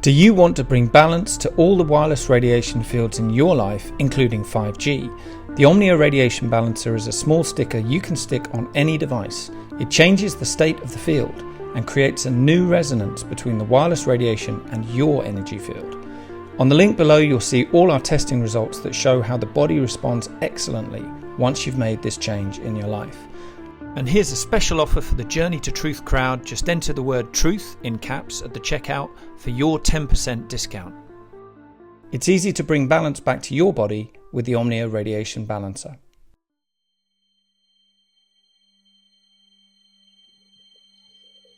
Do you want to bring balance to all the wireless radiation fields in your life, including 5G? The Omnia Radiation Balancer is a small sticker you can stick on any device. It changes the state of the field and creates a new resonance between the wireless radiation and your energy field. On the link below, you'll see all our testing results that show how the body responds excellently once you've made this change in your life. And here's a special offer for the Journey to Truth crowd. Just enter the word truth in caps at the checkout for your 10% discount. It's easy to bring balance back to your body with the Omnia Radiation Balancer.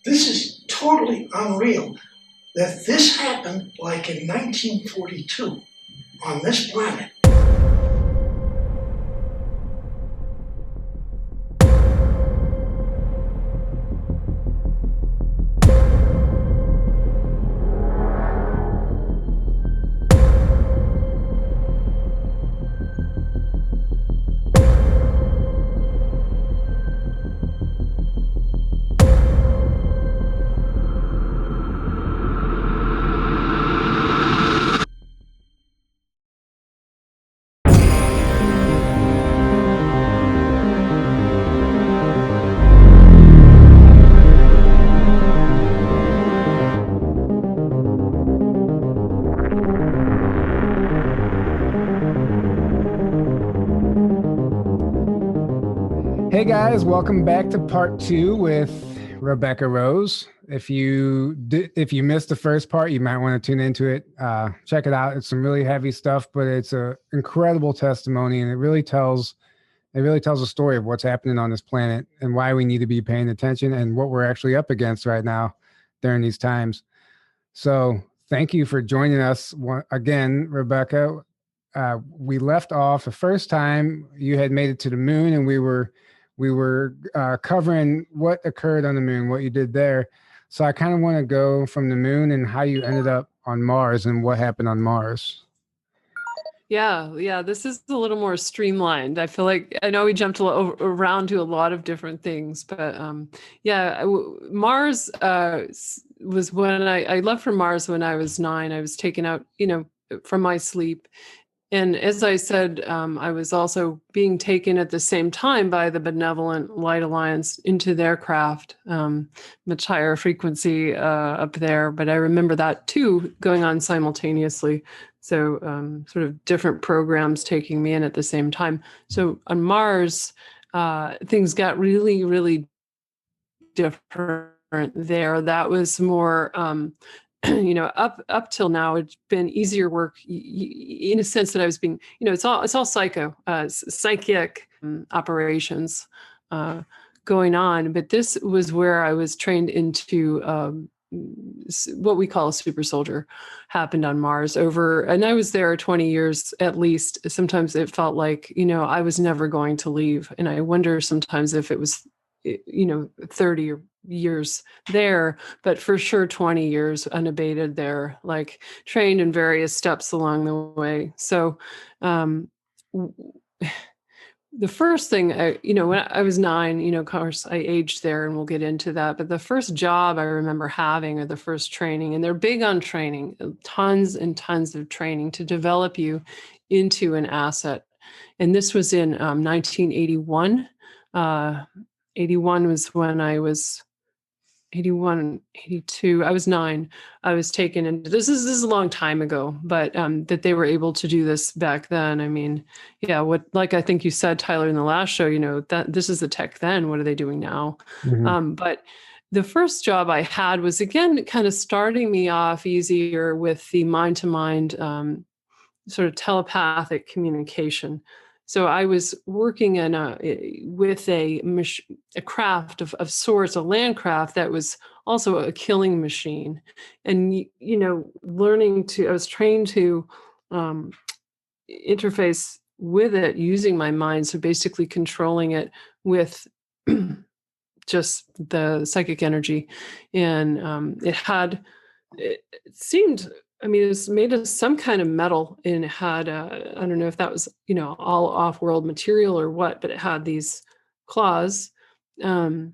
This is totally unreal that this happened like in 1942 on this planet. Hey guys, welcome back to part 2 with Rebecca Rose. If you missed the first part, you might want to tune into it. Check it out. It's some really heavy stuff, but it's an incredible testimony, and it really tells a story of what's happening on this planet and why we need to be paying attention and what we're actually up against right now during these times. So thank you for joining us again, Rebecca. We left off the first time you had made it to the moon, and we were covering what occurred on the moon, what you did there. So I kind of want to go from the moon and how you ended up on Mars and what happened on Mars. Yeah. This is a little more streamlined. I feel like I know we jumped around to a lot of different things, but Mars was when I left for Mars when I was 9. I was taken out, from my sleep. And as I said, I was also being taken at the same time by the Benevolent Light Alliance into their craft, much higher frequency up there. But I remember that too going on simultaneously. So sort of different programs taking me in at the same time. So on Mars, things got really, really different there. That was more... up till now, it's been easier work in a sense that I was being, it's all psychic operations going on. But this was where I was trained into what we call a super soldier happened on Mars and I was there 20 years at least. Sometimes it felt like, I was never going to leave. And I wonder sometimes if it was, 30 years there, but for sure 20 years unabated there, like trained in various steps along the way. So the first thing, when I was 9, of course I aged there and we'll get into that, but the first job I remember having, or the first training, and they're big on training, tons and tons of training to develop you into an asset. And this was in 1981. 81 was when I was 81, 82. I was 9. I was taken into this is a long time ago, but that they were able to do this back then. I mean, like I think you said, Tyler, in the last show, that this is the tech then. What are they doing now? Mm-hmm. But the first job I had was, again, kind of starting me off easier with the mind-to-mind sort of telepathic communication. So I was working with a craft of sorts, a land craft that was also a killing machine. And, I was trained to interface with it using my mind. So basically controlling it with just the psychic energy. And it seemed... it was made of some kind of metal, and it had, I don't know if that was, all off-world material or what, but it had these claws. And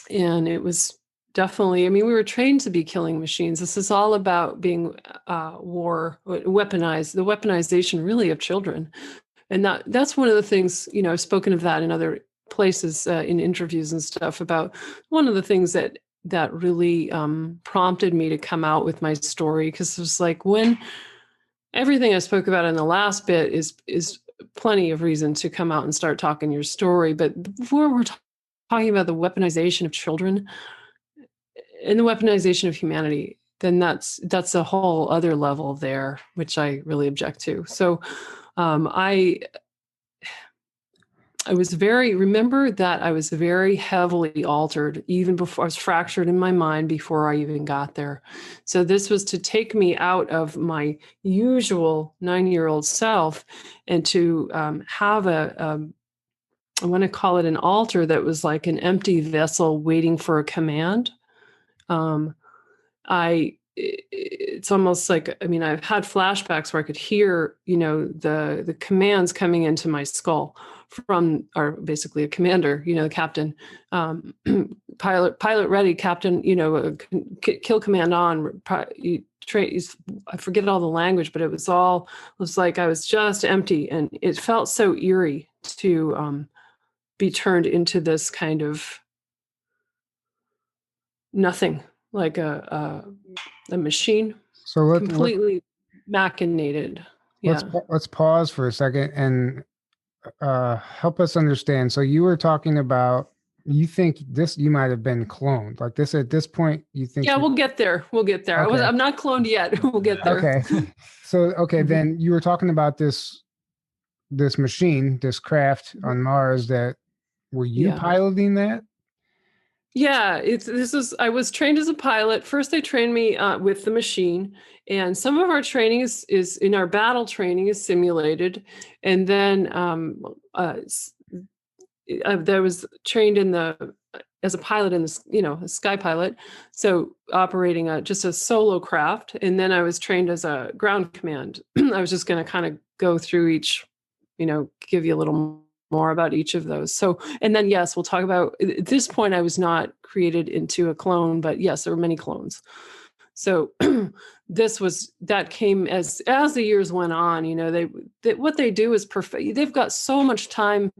it was definitely. I mean, we were trained to be killing machines. This is all about being weaponized, the weaponization really of children. And that's one of the things, I've spoken of that in other places, in interviews and stuff, about one of the things that really prompted me to come out with my story. Because it was like, when everything I spoke about in the last bit is plenty of reason to come out and start talking your story. But before we're talking about the weaponization of children and the weaponization of humanity, then that's a whole other level there, which I really object to. So I was remember that I was very heavily altered even before I was fractured in my mind before I even got there. So this was to take me out of my usual 9-year-old self and to have I want to call it an altar that was like an empty vessel waiting for a command. It's almost like, I mean, I've had flashbacks where I could hear, the commands coming into my skull from, or basically a commander, the captain, pilot ready, captain, kill command on, I forget all the language, but it was like I was just empty, and it felt so eerie to be turned into this kind of nothing, like a machine. So completely machinated. Yeah. Let's pause for a second and help us understand. So you were talking about, you think you might have been cloned, like this at this point, you think? Yeah, we'll get there. Okay. I'm not cloned yet. We'll get there. Okay. So, then you were talking about this machine, this craft on Mars, were you piloting that? Yeah, I was trained as a pilot. First, they trained me with the machine, and some of our training is in our battle training is simulated, and then I was trained as a pilot in a sky pilot, so operating just a solo craft, and then I was trained as a ground command. I was just going to kind of go through each, give you a little more about each of those. So, and then, yes, we'll talk about, at this point, I was not created into a clone, but yes, there were many clones. So that came as the years went on, what they do is perfect. They've got so much time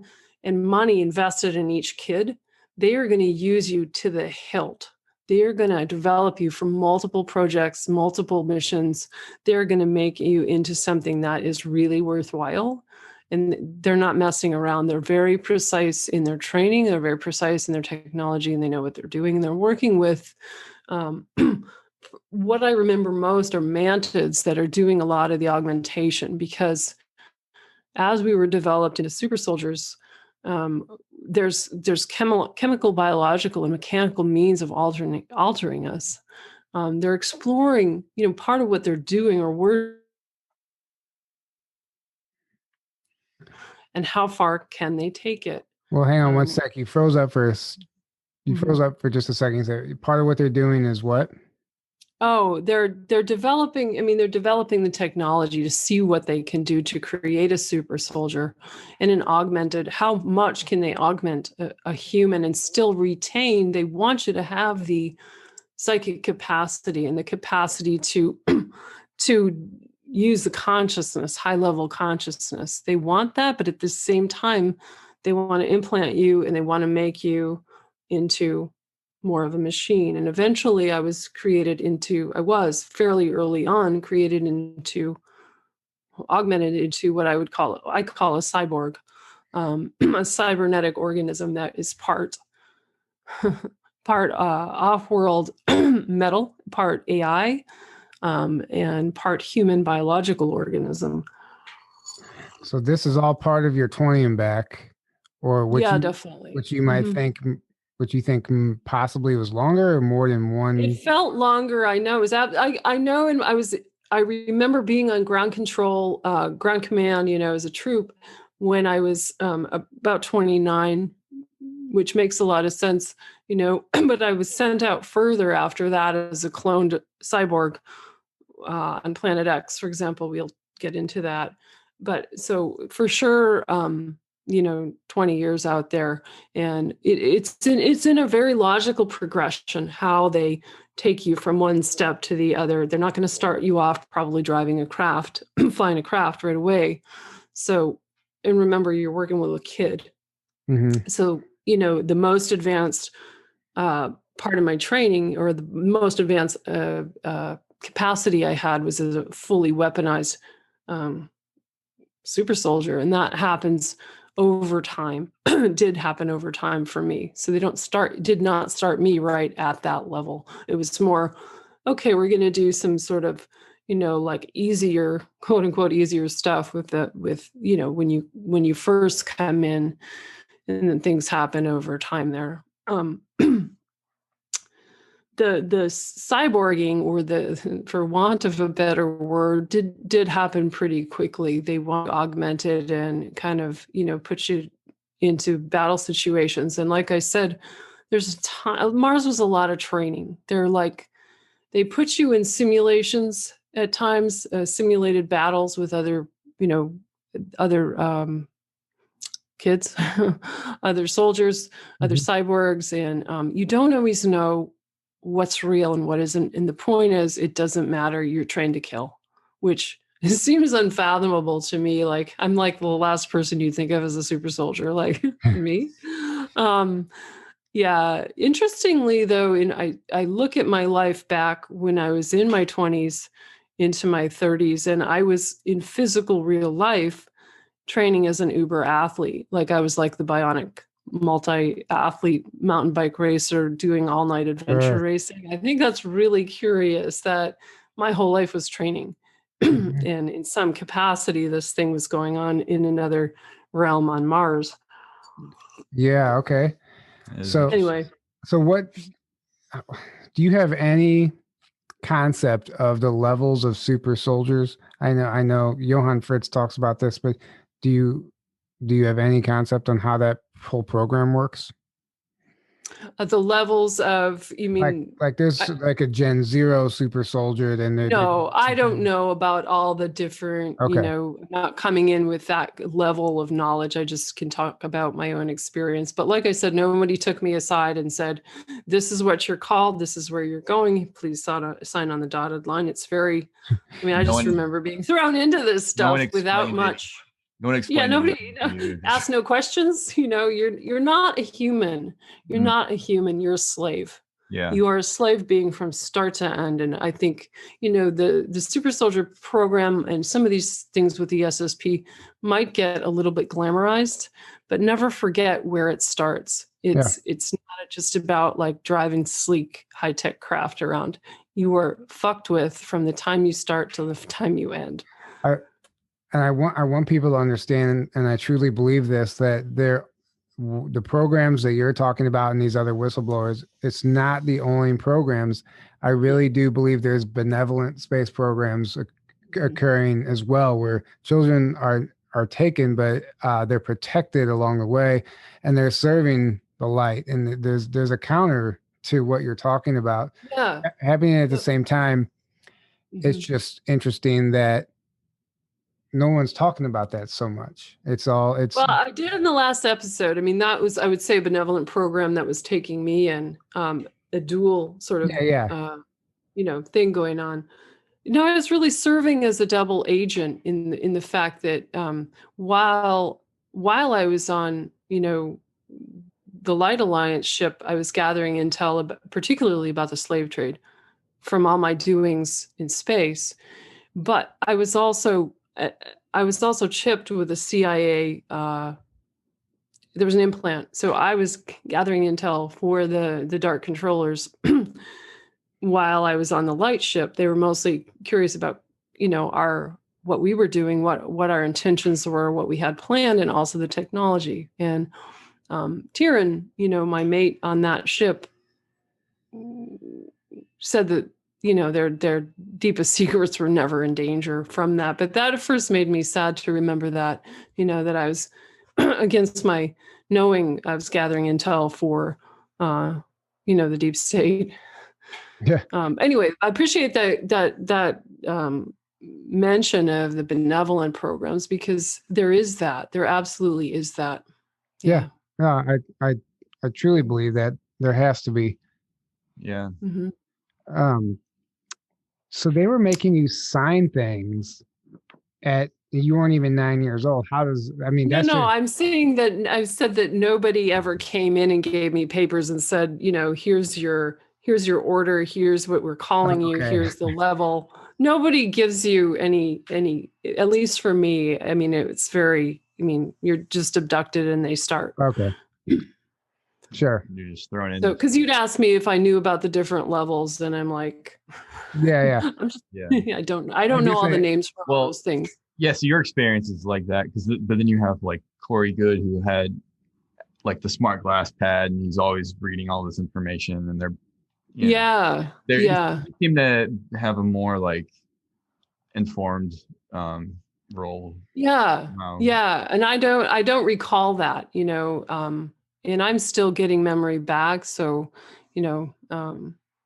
and money invested in each kid. They are going to use you to the hilt. They are going to develop you for multiple projects, multiple missions. They're going to make you into something that is really worthwhile. And they're not messing around. They're very precise in their training. They're very precise in their technology, and they know what they're doing. And they're working with, what I remember most are mantids that are doing a lot of the augmentation, because as we were developed into super soldiers, there's chemical, biological, and mechanical means of altering us. They're exploring, part of what they're doing, or we're, and how far can they take it? Well, hang on one sec. You froze up for just a second. So part of what they're doing is what? Oh, they're developing. I mean, they're developing the technology to see what they can do to create a super soldier, and an augmented. How much can they augment a human and still retain? They want you to have the psychic capacity and the capacity to use the consciousness, high-level consciousness. They want that, but at the same time, they want to implant you, and they want to make you into more of a machine. And eventually I was fairly early on augmented into what I call a cyborg, a cybernetic organism that is part off-world metal, part AI, and part human biological organism. So this is all part of your 20 and back, or definitely. Which you might think, which you think possibly was longer or more than one. It felt longer. I know. I know, and I remember being on ground control, ground command, as a troop when I was about 29, which makes a lot of sense, but I was sent out further after that as a cloned cyborg on Planet X, for example. We'll get into that. But so for sure, 20 years out there, and it's in a very logical progression how they take you from one step to the other. They're not going to start you off probably driving a craft, flying a craft right away. So, and remember, you're working with a kid. Mm-hmm. So, the most advanced part of my training, or the most advanced capacity I had, was as a fully weaponized super soldier. And that happens over time. Did happen over time for me. So they did not start me right at that level. It was more, okay, we're going to do some sort of, like easier, quote unquote, easier stuff with when you first come in, and then things happen over time there. The cyborging, or for want of a better word, did happen pretty quickly. They augmented and kind of, put you into battle situations. And like I said, there's a ton. Mars was a lot of training. They put you in simulations at times, simulated battles with other kids, other soldiers, other cyborgs, and you don't always know what's real and what isn't. And the point is, it doesn't matter. You're trained to kill, which seems unfathomable to me. Like, I'm like the last person you think of as a super soldier, like me. Yeah. Interestingly, though, I look at my life back when I was in my 20s into my 30s, and I was in physical real life training as an Uber athlete. Like, I was like the bionic multi-athlete mountain bike racer doing all-night adventure racing. I think that's really curious that my whole life was training. And in some capacity, this thing was going on in another realm on Mars. Yeah. Okay. So anyway, so what do you have any concept of the levels of super soldiers? I know Johann Fritz talks about this, but do you have any concept on how that whole program works? The levels of, you mean like there's like a Gen 0 super soldier, then no, I don't know about all the different, not coming in with that level of knowledge. I just can talk about my own experience. But like I said, nobody took me aside and said, this is what you're called, this is where you're going, please sign on the dotted line. It's very, I just remember being thrown into this stuff without much. No one explained. Yeah, nobody asked no questions. You're not a human. You're not a human. You're a slave. Yeah. You are a slave being from start to end. And I think, the super soldier program and some of these things with the SSP might get a little bit glamorized, but never forget where it starts. It's not just about like driving sleek high-tech craft around. You are fucked with from the time you start to the time you end. And I want people to understand, and I truly believe this, that the programs that you're talking about and these other whistleblowers, it's not the only programs. I really do believe there's benevolent space programs occurring as well, where children are taken, but they're protected along the way, and they're serving the light. And there's a counter to what you're talking about. Yeah. Happening at the same time. It's just interesting that no one's talking about that so much. Well, I did in the last episode. That was, I would say, a benevolent program that was taking me in, a dual sort of, thing going on. I was really serving as a double agent in the fact that while I was on, the Light Alliance ship, I was gathering intel particularly about the slave trade from all my doings in space. But I was also chipped with a CIA. There was an implant, so I was gathering intel for the Dark Controllers. While I was on the light ship, they were mostly curious about, what we were doing, what our intentions were, what we had planned, and also the technology. And Tyrion, my mate on that ship, said that their deepest secrets were never in danger from that. But that at first made me sad to remember that, that I was against my knowing I was gathering intel for, the deep state. Yeah. Anyway, I appreciate that mention of the benevolent programs, because there absolutely is that. Yeah. No, I truly believe that there has to be. Yeah. Mm-hmm. So they were making you sign things you weren't even 9 years old. No, I'm saying that I've said that nobody ever came in and gave me papers and said, here's your order, here's what we're calling you, here's the level. Nobody gives you any, at least for me, it's you're just abducted and they start. Okay. Sure. You're just thrown in. So, because you'd ask me if I knew about the different levels, and I'm like, yeah. I don't know all the names for all those things. Yeah, so your experience is like that, but then you have like Corey Good, who had like the smart glass pad, and he's always reading all this information, and they seem to have a more like informed role. Yeah, and I don't recall that, and I'm still getting memory back, so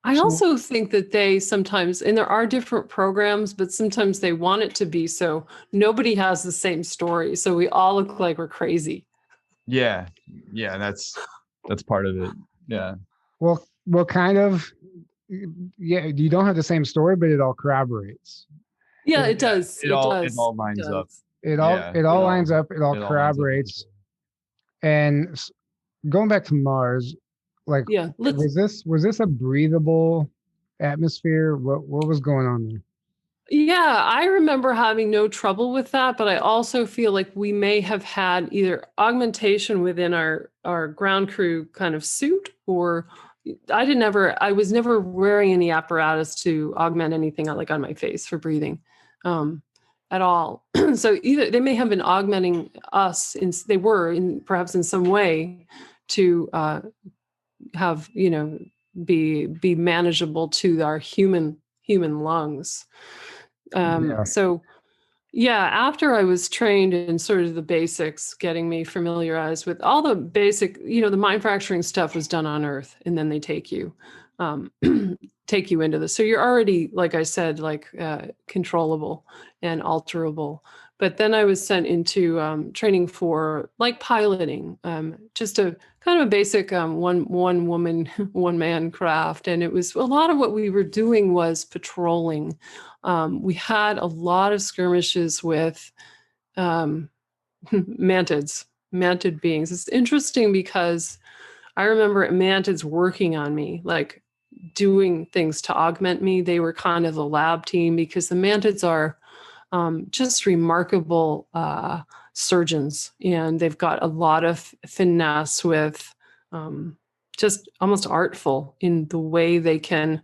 I also think that they sometimes, and there are different programs, but sometimes they want it to be so nobody has the same story, so we all look like we're crazy. Yeah, that's part of it. Yeah. Well, kind of. Yeah, you don't have the same story, but it all corroborates. Yeah, it does. It all lines up. It all lines up. It all corroborates. And going back to Mars, was this a breathable atmosphere? What was going on there? Yeah, I remember having no trouble with that, but I also feel like we may have had either augmentation within our ground crew kind of suit, or I was never wearing any apparatus to augment anything like on my face for breathing at all. So either they may have been augmenting us, perhaps in some way to have, be manageable to our human lungs. So after I was trained in sort of the basics, getting me familiarized with all the basic, the mind fracturing stuff was done on Earth, and then they take you into this. So you're already, like I said, controllable and alterable. But then I was sent into training for piloting, just a kind of a basic one woman, one man craft. And it was a lot of what we were doing was patrolling. We had a lot of skirmishes with mantid beings. It's interesting because I remember mantids working on me, doing things to augment me. They were kind of the lab team, because the mantids are just remarkable surgeons, and they've got a lot of finesse with just almost artful in the way they can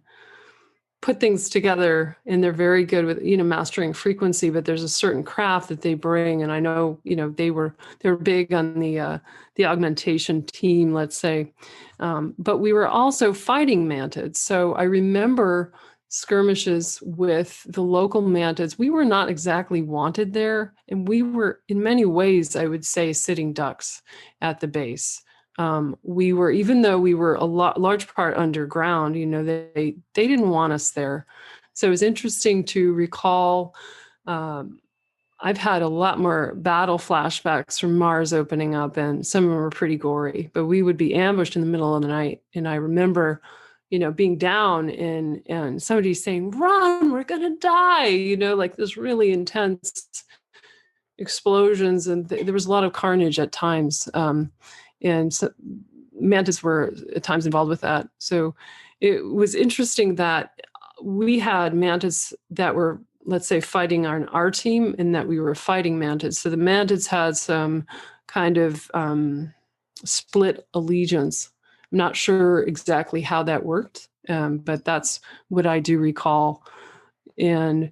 put things together, and they're very good with mastering frequency. But there's a certain craft that they bring, and I know they were big on the augmentation team, let's say, but we were also fighting mantids. So I remember skirmishes with the local mantids. We were not exactly wanted there, and we were in many ways, I would say, sitting ducks at the base. We were, even though we were large part underground, they didn't want us there. So it was interesting to recall. I've had a lot more battle flashbacks from Mars opening up, and some of them were pretty gory, but we would be ambushed in the middle of the night. And I remember, being down and somebody saying, "Run, we're going to die," this really intense explosions. And there was a lot of carnage at times. And so mantids were at times involved with that. So it was interesting that we had mantids that were, let's say, fighting on our team, and that we were fighting mantids. So the mantids had some kind of split allegiance. I'm not sure exactly how that worked, but that's what I do recall. And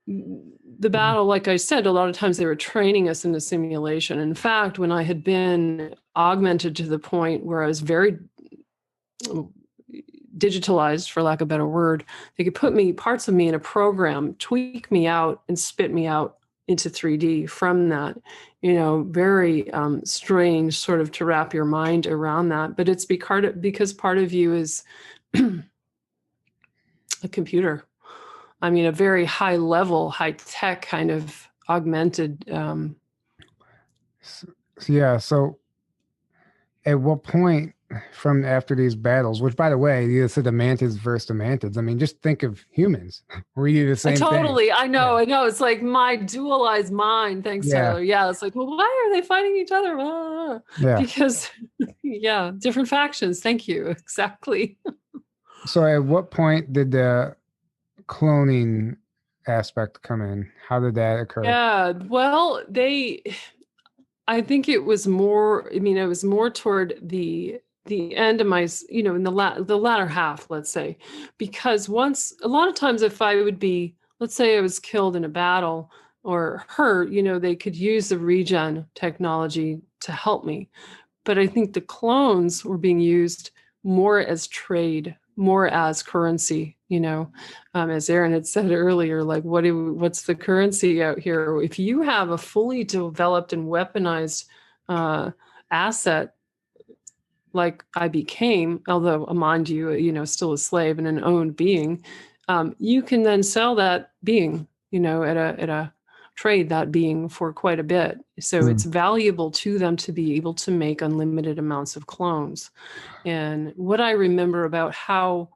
the battle, like I said, a lot of times they were training us in the simulation. In fact, when I had been augmented to the point where I was very digitalized, for lack of a better word, they could put parts of me in a program, tweak me out, and spit me out into 3D from that. Very strange sort of to wrap your mind around that. But it's because part of you is a computer. I mean, a very high level, high tech kind of augmented. So at what point from after these battles, which by the way, you said the mantids versus the mantids. I mean, just think of humans. We do the same Totally. thing. I know. It's like my dualized mind. Thanks, Tyler. Yeah. It's like, well, why are they fighting each other? Because, different factions. Thank you. Exactly. So at what point did the cloning aspect come in? How did that occur? Yeah. Well, I think it was more, it was more toward the end of my, in the latter half, let's say, because a lot of times if I would be, let's say I was killed in a battle or hurt, they could use the regen technology to help me. But I think the clones were being used more as trade, more as currency, as Aaron had said earlier, like what's the currency out here? If you have a fully developed and weaponized asset, like I became, although mind you, still a slave and an owned being, you can then sell that being, at a trade that being for quite a bit. So it's valuable to them to be able to make unlimited amounts of clones. And what I remember about how,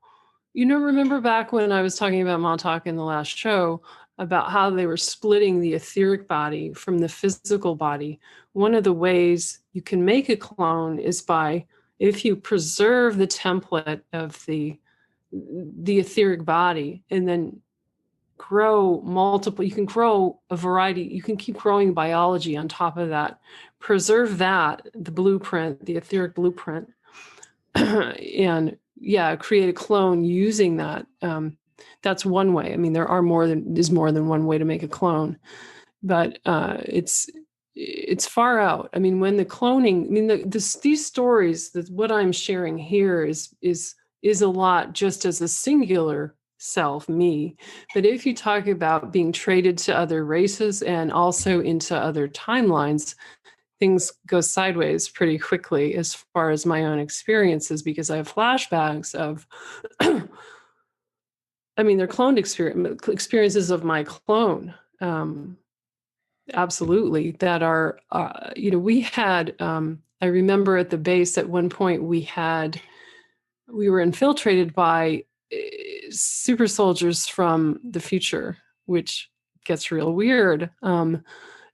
remember back when I was talking about Montauk in the last show, about how they were splitting the etheric body from the physical body. One of the ways you can make a clone is by, if you preserve the template of the etheric body and then grow multiple, you can grow a variety, you can keep growing biology on top of that, preserve that, the blueprint, the etheric blueprint, and create a clone using that. That's one way. I mean, there's more than one way to make a clone, but it's far out. I mean, when the cloning, these stories, that what I'm sharing here is a lot just as a singular self, me. But if you talk about being traded to other races and also into other timelines, things go sideways pretty quickly as far as my own experiences, because I have flashbacks of, they're cloned experiences of my clone. Absolutely. That are, we had, I remember at the base at one point we were infiltrated by super soldiers from the future, which gets real weird. And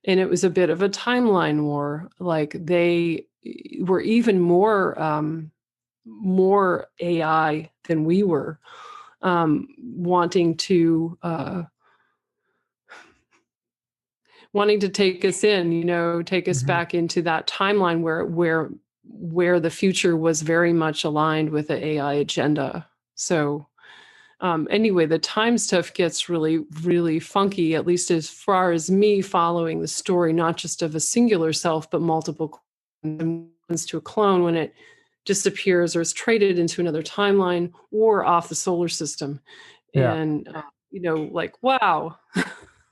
it was a bit of a timeline war. Like they were even more AI than we were, wanting to take us in, take us back into that timeline where the future was very much aligned with the AI agenda. So anyway, the time stuff gets really, really funky, at least as far as me following the story, not just of a singular self, but multiple clones to a clone when it disappears or is traded into another timeline or off the solar system. Yeah. And, like, wow.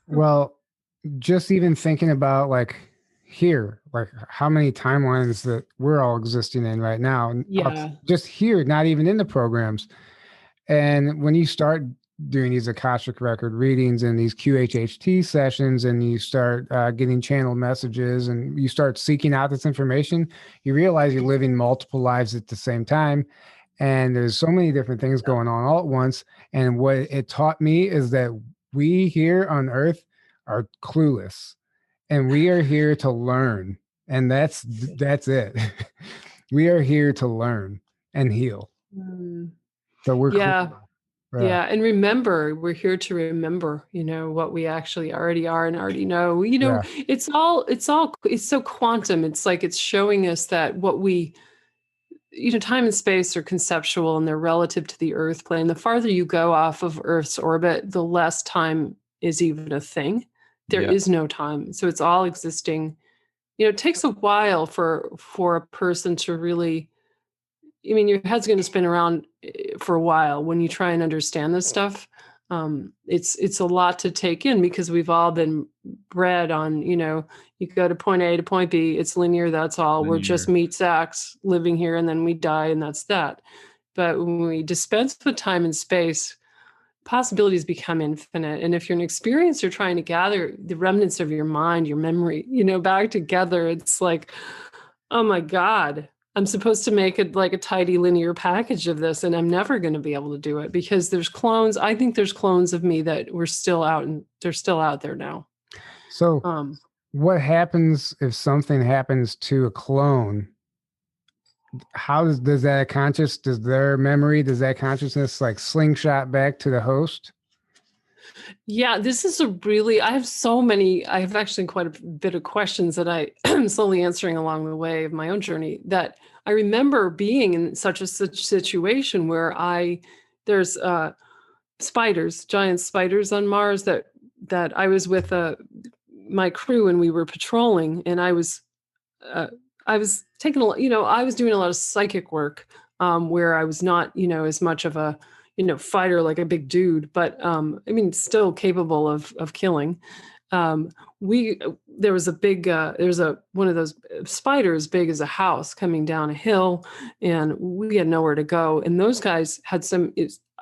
Well, just even thinking about like how many timelines that we're all existing in right now. Yeah. Just here, not even in the programs. And when you start doing these Akashic record readings and these QHHT sessions, and you start getting channeled messages and you start seeking out this information, you realize you're living multiple lives at the same time. And there's so many different things going on all at once. And what it taught me is that we here on Earth are clueless, and we are here to learn. And that's it. We are here to learn and heal. So we're yeah. And remember, we're here to remember, what we actually already are and already know. It's so quantum. It's like it's showing us that what we, time and space are conceptual and they're relative to the Earth plane. The farther you go off of Earth's orbit, the less time is even a thing. There is no time. So it's all existing. It takes a while for a person to really, your head's going to spin around for a while when you try and understand this stuff. It's a lot to take in because we've all been bred on, you go to point A to point B, it's linear, that's all. We're just meat sacks living here and then we die and that's that. But when we dispense with time and space, possibilities become infinite. And if you're an experiencer trying to gather the remnants of your mind, your memory, back together, it's like, oh my God, I'm supposed to make it like a tidy linear package of this, and I'm never going to be able to do it because there's clones. I think there's clones of me that were still out, and they're still out there now. So what happens if something happens to a clone? How does that does their memory, does that consciousness like slingshot back to the host? Yeah, this is I have actually quite a bit of questions that I'm slowly answering along the way of my own journey, that I remember being in such a situation where there's spiders, giant spiders on Mars that I was with my crew and we were patrolling, and I was taking I was doing a lot of psychic work where I was not, as much of a fighter like a big dude, but still capable of killing. There was a big one of those spiders big as a house coming down a hill, and we had nowhere to go. And those guys had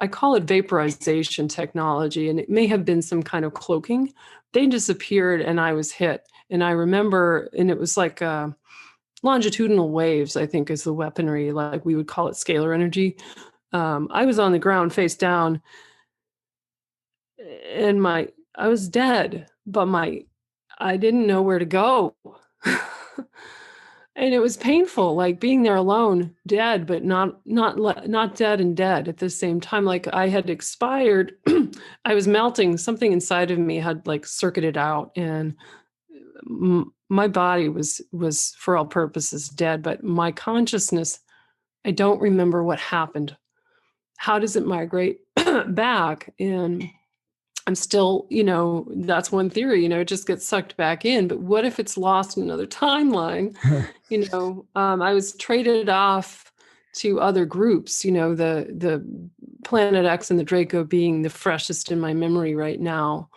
I call it vaporization technology, and it may have been some kind of cloaking. They disappeared and I was hit. And I remember, and it was like longitudinal waves, I think is the weaponry, like we would call it scalar energy. I was on the ground face down, and I was dead, but I didn't know where to go. And it was painful, like being there alone, dead, but not dead and dead at the same time. Like I had expired. I was melting. Something inside of me had like circuited out, and my body was for all purposes dead, but my consciousness, I don't remember what happened. How does it migrate back? And I'm still, that's one theory, it just gets sucked back in. But what if it's lost in another timeline? I was traded off to other groups, the Planet X and the Draco being the freshest in my memory right now.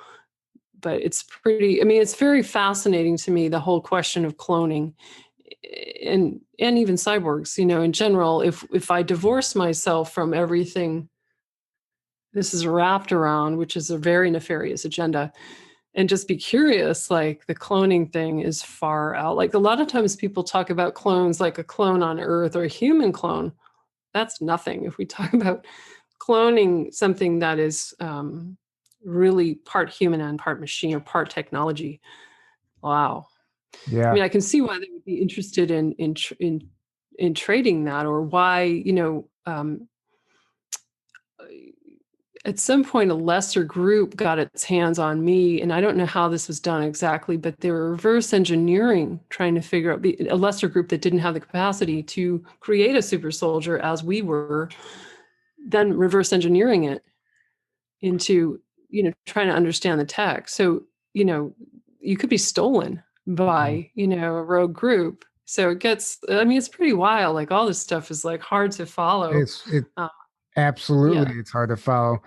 But it's very fascinating to me, the whole question of cloning and even cyborgs, in general. If I divorce myself from everything this is wrapped around, which is a very nefarious agenda, and just be curious, like the cloning thing is far out. Like a lot of times people talk about clones, like a clone on Earth or a human clone. That's nothing. If we talk about cloning something that is really part human and part machine or part technology, wow. Yeah. I can see why they would be interested in trading that, or why, at some point, a lesser group got its hands on me, and I don't know how this was done exactly, but they were reverse engineering, trying to figure out a lesser group that didn't have the capacity to create a super soldier as we were, then reverse engineering it into, trying to understand the tech. So, you could be stolen by, a rogue group. So it gets, it's pretty wild. Like all this stuff is like hard to follow. Absolutely. Yeah. It's hard to follow.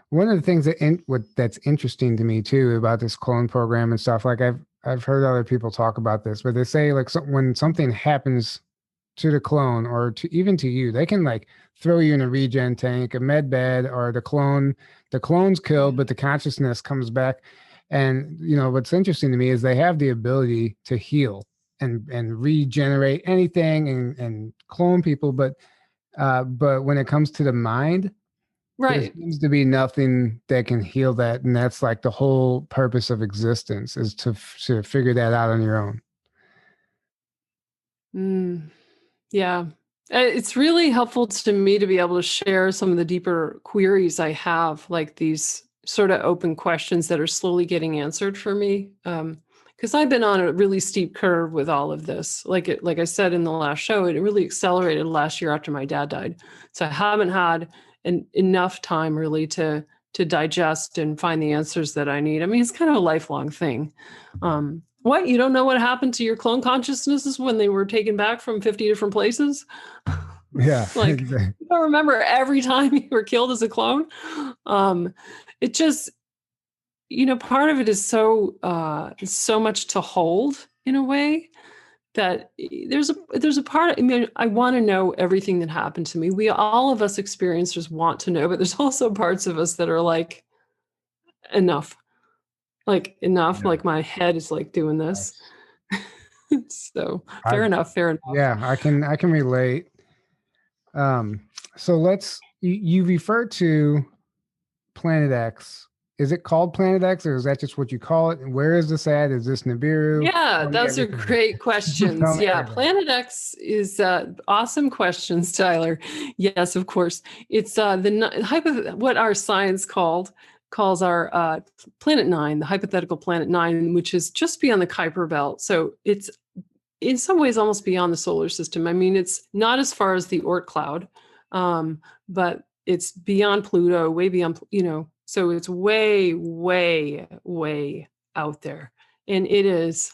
One of the things that's interesting to me too about this clone program and stuff, like I've heard other people talk about this, but they say like when something happens to the clone or even to you, they can like throw you in a regen tank, a med bed, or the clone's killed, but the consciousness comes back. And what's interesting to me is they have the ability to heal and regenerate anything and clone people, but when it comes to the mind, right, there seems to be nothing that can heal that, and that's like the whole purpose of existence, is to figure that out on your own. Yeah, it's really helpful to me to be able to share some of the deeper queries I have, like these sort of open questions that are slowly getting answered for me. Because I've been on a really steep curve with all of this. Like I said in the last show, it really accelerated last year after my dad died. So I haven't had enough time really to digest and find the answers that I need. It's kind of a lifelong thing. What, you don't know what happened to your clone consciousnesses when they were taken back from 50 different places? Yeah. Like, exactly. you don't remember every time you were killed as a clone? It just, part of it is so much to hold in a way, that there's a part, I mean, I want to know everything that happened to me. All of us experiencers want to know, but there's also parts of us that are like, enough. Like enough, like my head is like doing this. So fair enough. Yeah, I can relate. So you refer to Planet X. Is it called Planet X, or is that just what you call it? And where is this at? Is this Nibiru? Yeah, those are great questions. Yeah, Planet X is awesome questions, Tyler. Yes, of course. It's what our science calls our Planet 9, the hypothetical Planet 9, which is just beyond the Kuiper Belt. So it's in some ways almost beyond the solar system. I mean, it's not as far as the Oort cloud, but it's beyond Pluto, way beyond, so it's way, way, way out there. And it is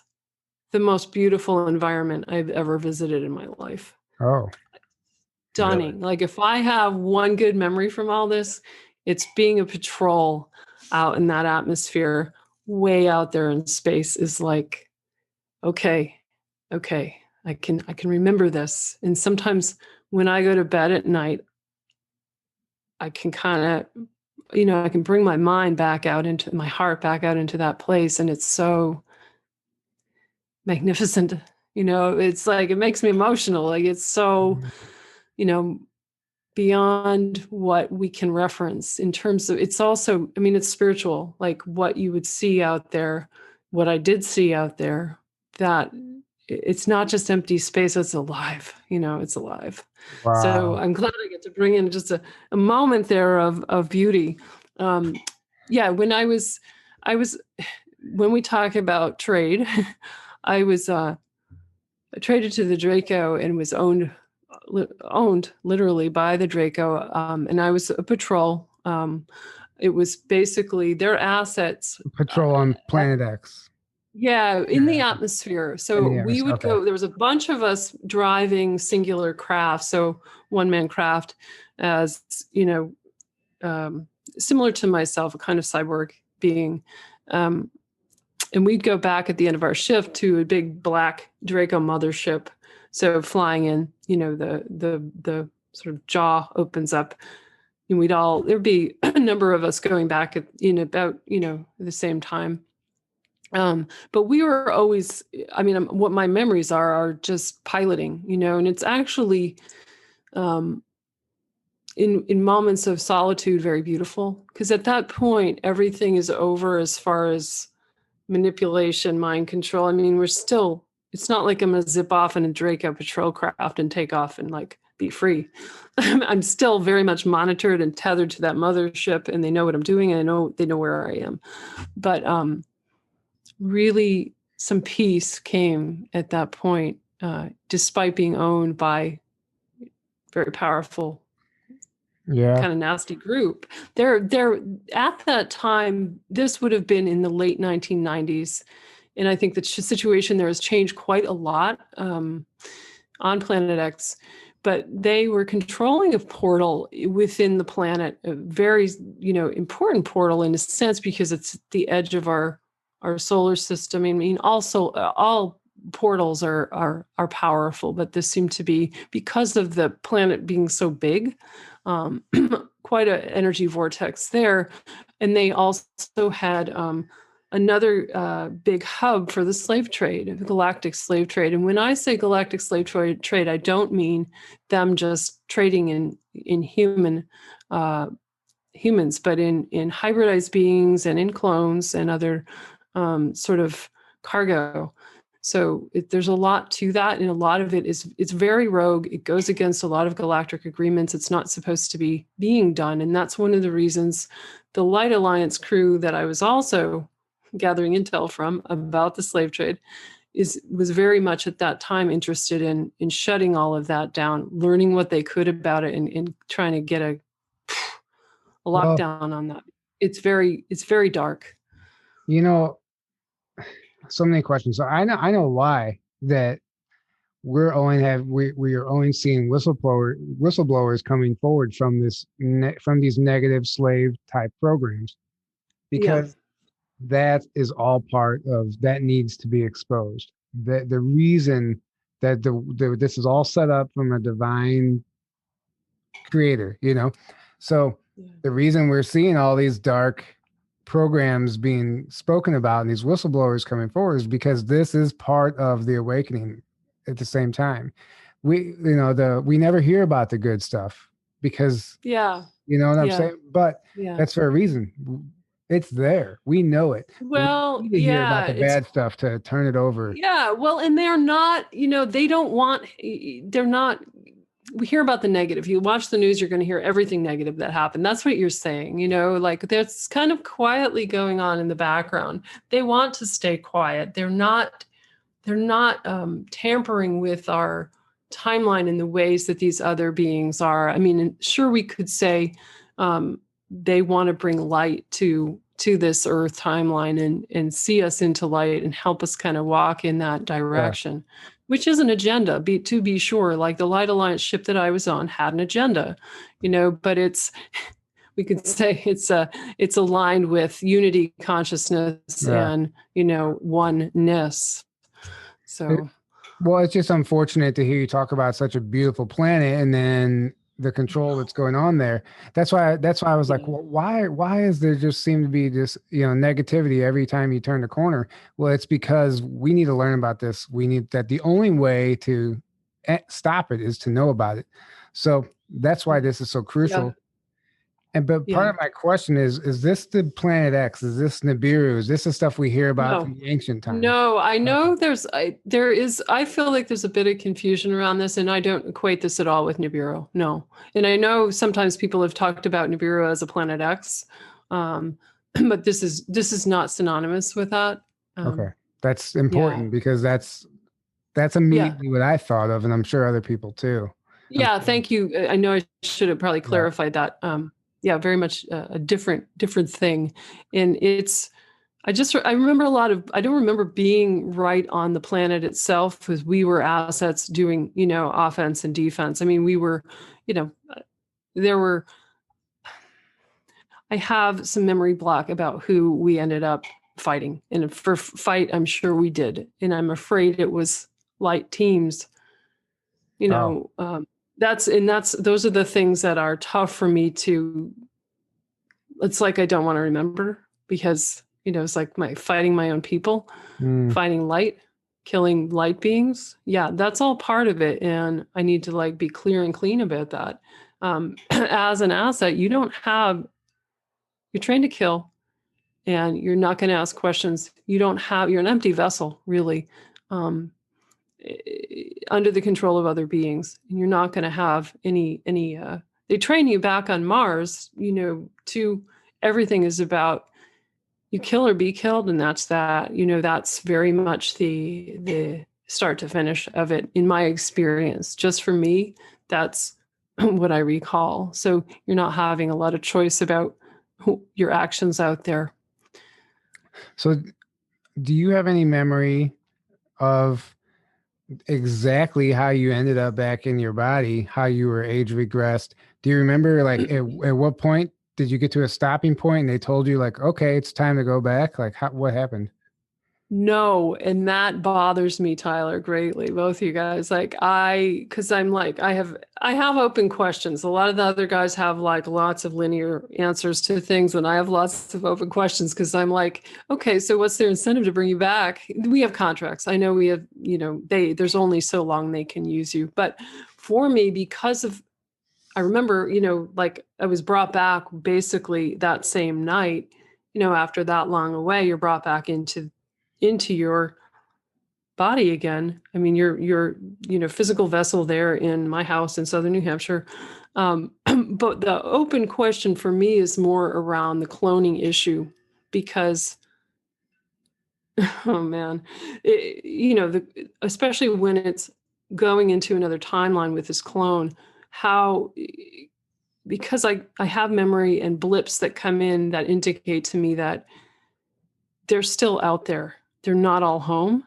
the most beautiful environment I've ever visited in my life. Oh. Stunning. Really? Like if I have one good memory from all this, it's being a patrol out in that atmosphere way out there in space is like, okay, I can remember this. And sometimes when I go to bed at night, I can kind of, I can bring my mind back out into my heart, back out into that place. And it's so magnificent. It's like, it makes me emotional. Like it's so, beyond what we can reference in terms of, it's also, I mean, it's spiritual, like what you would see out there, what I did see out there, that it's not just empty space, it's alive, it's alive. Wow. So I'm glad I get to bring in just a moment there of beauty. Yeah, when we talk about trade, I was traded to the Draco and was owned literally by the Draco. And I was a patrol. It was basically their assets. Patrol on Planet X. Yeah, in the atmosphere. So we would go, there was a bunch of us driving singular craft. So one-man craft as, similar to myself, a kind of cyborg being. And we'd go back at the end of our shift to a big black Draco mothership. So flying in, the sort of jaw opens up, and there'd be a number of us going back at about the same time. But we were always, I mean, what my memories are just piloting, and it's actually in moments of solitude very beautiful, because at that point everything is over as far as manipulation, mind control. I mean, it's not like I'm going to zip off in a Draco patrol craft and take off and like be free. I'm still very much monitored and tethered to that mothership, and they know what I'm doing, and they know where I am. But really some peace came at that point, despite being owned by very powerful, kind of nasty group. They're at that time, this would have been in the late 1990s. And I think the situation there has changed quite a lot on Planet X, but they were controlling a portal within the planet, a very, important portal in a sense, because it's the edge of our solar system. I mean, also all portals are powerful, but this seemed to be, because of the planet being so big, quite an energy vortex there. And they also had another big hub for the slave trade, the galactic slave trade. And when I say galactic slave trade, I don't mean them just trading in humans, but in hybridized beings and in clones and other sort of cargo. So there's a lot to that, and a lot of it's very rogue. It goes against a lot of galactic agreements. It's not supposed to be being done, and that's one of the reasons the Light Alliance crew that I was also gathering intel from about the slave trade was very much at that time interested in shutting all of that down, learning what they could about it, and trying to get a lockdown on that. It's very dark. So many questions. So I know why that we are only seeing whistleblowers coming forward from these negative slave type programs, because that is all part of that needs to be exposed. The reason that this is all set up from a divine creator, So the reason we're seeing all these dark programs being spoken about and these whistleblowers coming forward is because this is part of the awakening at the same time. We never hear about the good stuff because you know what I'm saying? But that's for a reason. It's there. We know it. Well, we need to hear about the bad stuff to turn it over. Yeah. Well, and they're not, we hear about the negative. You watch the news, you're going to hear everything negative that happened. That's what you're saying, like that's kind of quietly going on in the background. They want to stay quiet. They're not tampering with our timeline in the ways that these other beings are. I mean, sure, we could say they want to bring light to this Earth timeline and see us into light and help us kind of walk in that direction, which is an agenda, to be sure. Like the Light Alliance ship that I was on had an agenda, but we could say it's aligned with unity consciousness and, oneness. So, well, it's just unfortunate to hear you talk about such a beautiful planet and then the control that's going on there. That's why I was like, well, why is there just seem to be this, negativity every time you turn the corner? Well, it's because we need to learn about this. We need that. The only way to stop it is to know about it. So that's why this is so crucial. Yeah. But part of my question is this the Planet X? Is this Nibiru? Is this the stuff we hear about from the ancient times? No, I know I feel like there's a bit of confusion around this, and I don't equate this at all with Nibiru. No. And I know sometimes people have talked about Nibiru as a Planet X, but this is not synonymous with that. Okay. That's important because that's immediately what I thought of, and I'm sure other people too. Yeah, thank you. I know I should have probably clarified that. Very much a different thing. And I remember I don't remember being right on the planet itself because we were assets doing, offense and defense. I mean, we were, I have some memory block about who we ended up fighting. And for fight, I'm sure we did. And I'm afraid it was light teams, those are the things that are tough for me it's like I don't want to remember because, it's like fighting my own people, fighting light, killing light beings. Yeah, that's all part of it. And I need to be clear and clean about that. As an asset, you're trained to kill and you're not going to ask questions. You're an empty vessel, really. Under the control of other beings, and you're not going to have any they train you back on Mars, to everything is about you kill or be killed, and that's that's very much the start to finish of it in my experience. Just for me, that's what I recall. So you're not having a lot of choice about your actions out there. So do you have any memory of exactly how you ended up back in your body, how you were age regressed? Do you remember at what point did you get to a stopping point and they told you okay, it's time to go back? What happened? No. And that bothers me, Tyler, greatly. Both of you guys, because I'm I have open questions. A lot of the other guys have lots of linear answers to things, and I have lots of open questions because I'm okay, so what's their incentive to bring you back? We have contracts. I know we have, there's only so long they can use you. But for me, because of, I remember, I was brought back basically that same night, after that long away, you're brought back into your body again. I mean, your physical vessel there in my house in Southern New Hampshire. But the open question for me is more around the cloning issue because, oh man, especially when it's going into another timeline with this clone, because I have memory and blips that come in that indicate to me that they're still out there. They're not all home.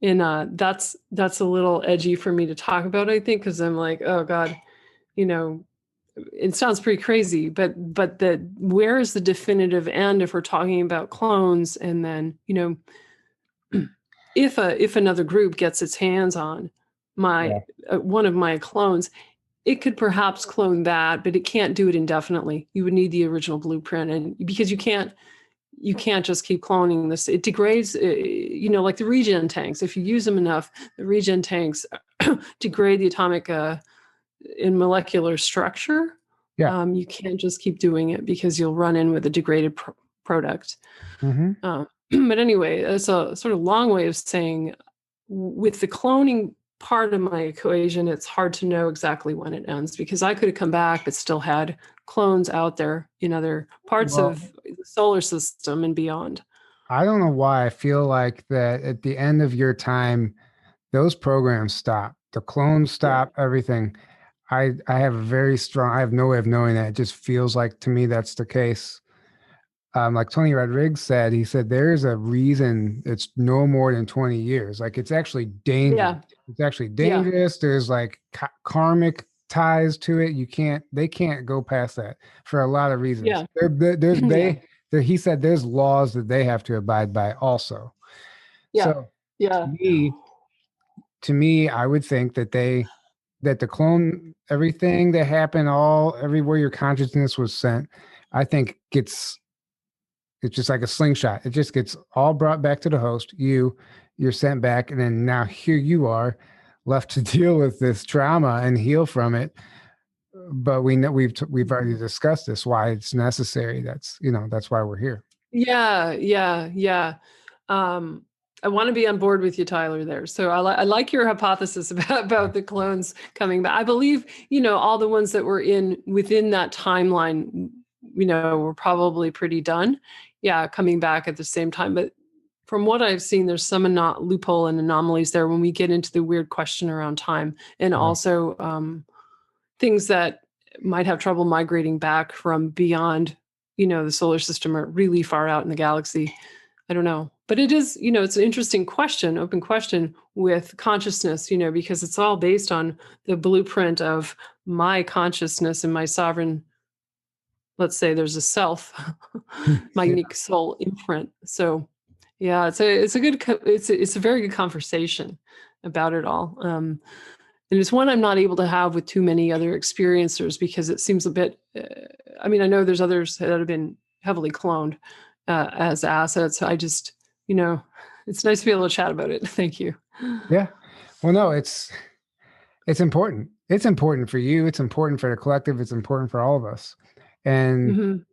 And that's a little edgy for me to talk about, I think, because I'm oh God, it sounds pretty crazy, but where is the definitive end if we're talking about clones? And then, if another group gets its hands on one of my clones, it could perhaps clone that, but it can't do it indefinitely. You would need the original blueprint, and because you can't just keep cloning this. It degrades, like the regen tanks. If you use them enough, the regen tanks degrade the atomic and molecular structure. Yeah. You can't just keep doing it because you'll run in with a degraded product. But anyway, that's a sort of long way of saying with the cloning part of my equation, it's hard to know exactly when it ends, because I could have come back but still had clones out there in other parts of the solar system and beyond. I don't know why I feel like that at the end of your time, those programs stop. The clones stop, everything. I have I have no way of knowing that. It just feels like to me that's the case. Like Tony Rodriguez said, he said there's a reason it's no more than 20 years. Like it's actually dangerous. Yeah. It's actually dangerous. Yeah. There's like karmic ties to it. They can't go past that for a lot of reasons. Yeah. He said there's laws that they have to abide by also. Yeah. So yeah. To me, I would think that the clone, everything that happened, everywhere your consciousness was sent, I think it's just like a slingshot. It just gets all brought back to the host. You're sent back, and then now here you are left to deal with this trauma and heal from it. But we know we've already discussed this, why it's necessary. That's why we're here. Yeah. I want to be on board with you, Tyler, there. So I like your hypothesis about the clones coming back. I believe, all the ones that were within that timeline, were probably pretty done. Yeah, coming back at the same time. But from what I've seen, there's some loophole and anomalies there when we get into the weird question around time, and also things that might have trouble migrating back from beyond, the solar system or really far out in the galaxy. I don't know. But it is, it's an interesting question, open question with consciousness, because it's all based on the blueprint of my consciousness and my sovereign, let's say there's a self, my unique soul imprint. So yeah, it's a very good conversation about it all. And it's one I'm not able to have with too many other experiencers, because it seems a bit, I know there's others that have been heavily cloned as assets. I just, it's nice to be able to chat about it. Thank you. Yeah. Well, no, it's important. It's important for you. It's important for the collective. It's important for all of us. And,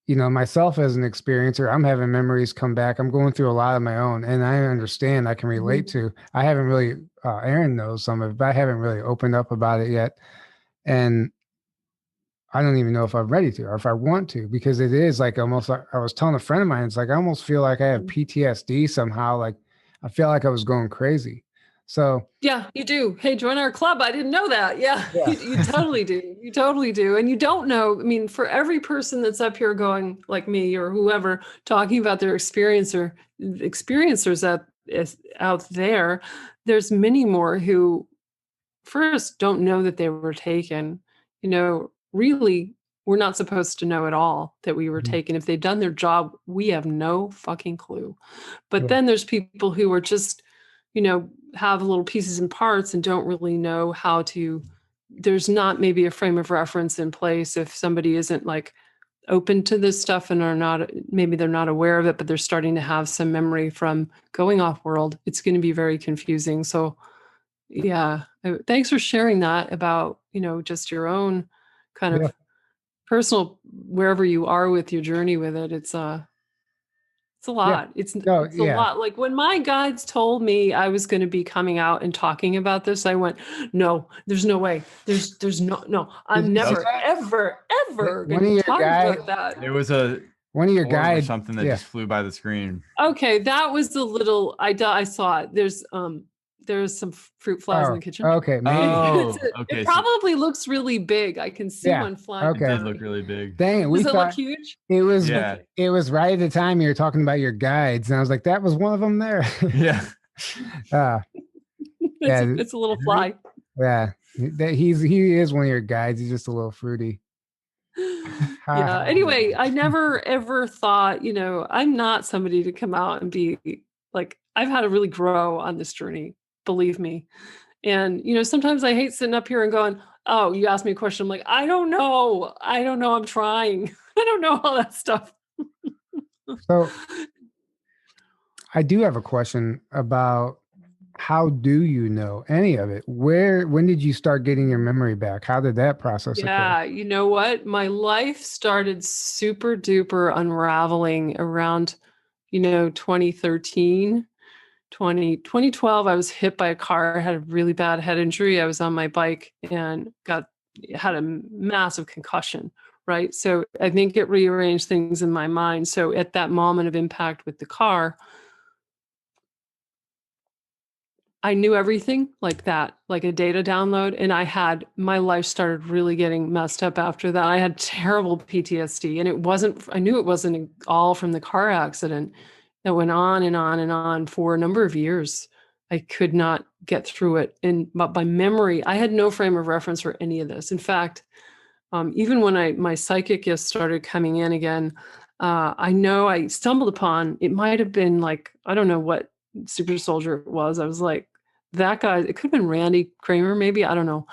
myself as an experiencer, I'm having memories come back. I'm going through a lot of my own, and I understand, I can relate to. I haven't really, Aaron knows some of it, but I haven't really opened up about it yet. And I don't even know if I'm ready to, or if I want to, because it is like almost like I was telling a friend of mine, it's like I almost feel like I have PTSD somehow. Like I feel like I was going crazy. So yeah, you do. Hey, join our club. I didn't know that. Yeah. You totally do. You totally do. And you don't know. For every person that's up here going like me or whoever talking about their experiencers out there, there's many more who first don't know that they were taken. Really, we're not supposed to know at all that we were taken. If they've done their job, we have no fucking clue. But then there's people who are just, have little pieces and parts and don't really know how to, there's not maybe a frame of reference in place if somebody isn't like open to this stuff and maybe they're not aware of it, but they're starting to have some memory from going off world. It's going to be very confusing. So yeah, thanks for sharing that about, just your own kind of personal, wherever you are with your journey with it. It's a lot. It's a lot. Like when my guides told me I was going to be coming out and talking about this, I went, no, there's no way. There's no, I'm never, ever going to talk about that. There was one of your guides, something that just flew by the screen. Okay. That was the little, I saw it. There's some fruit flies in the kitchen. Okay. Maybe. It probably looks really big. I can see one flying. Okay. It did look really big. Dang it. Does it look huge? It was, it was right at the time you were talking about your guides. And I was like, that was one of them there. Yeah. It's a little fly. Yeah. He is one of your guides. He's just a little fruity. Yeah. Anyway, I never ever thought, I'm not somebody to come out and be like, I've had to really grow on this journey. Believe me. And, sometimes I hate sitting up here and going, oh, you asked me a question. I'm like, I don't know. I'm trying. I don't know all that stuff. So I do have a question about, how do you know any of it? When did you start getting your memory back? How did that process occur? You know what? My life started super duper unraveling around, 2013, 2012. I was hit by a car, had a really bad head injury. I was on my bike and had a massive concussion, right? So I think it rearranged things in my mind. So at that moment of impact with the car, I knew everything like that, like a data download. And my life started really getting messed up after that. I had terrible PTSD, and I knew it wasn't all from the car accident that went on and on and on for a number of years. I could not get through it. But by memory, I had no frame of reference for any of this. In fact, even when my psychic gifts started coming in again, I know I stumbled upon, it might have been like, I don't know what super soldier it was. I was like, that guy, it could have been Randy Kramer, maybe, I don't know.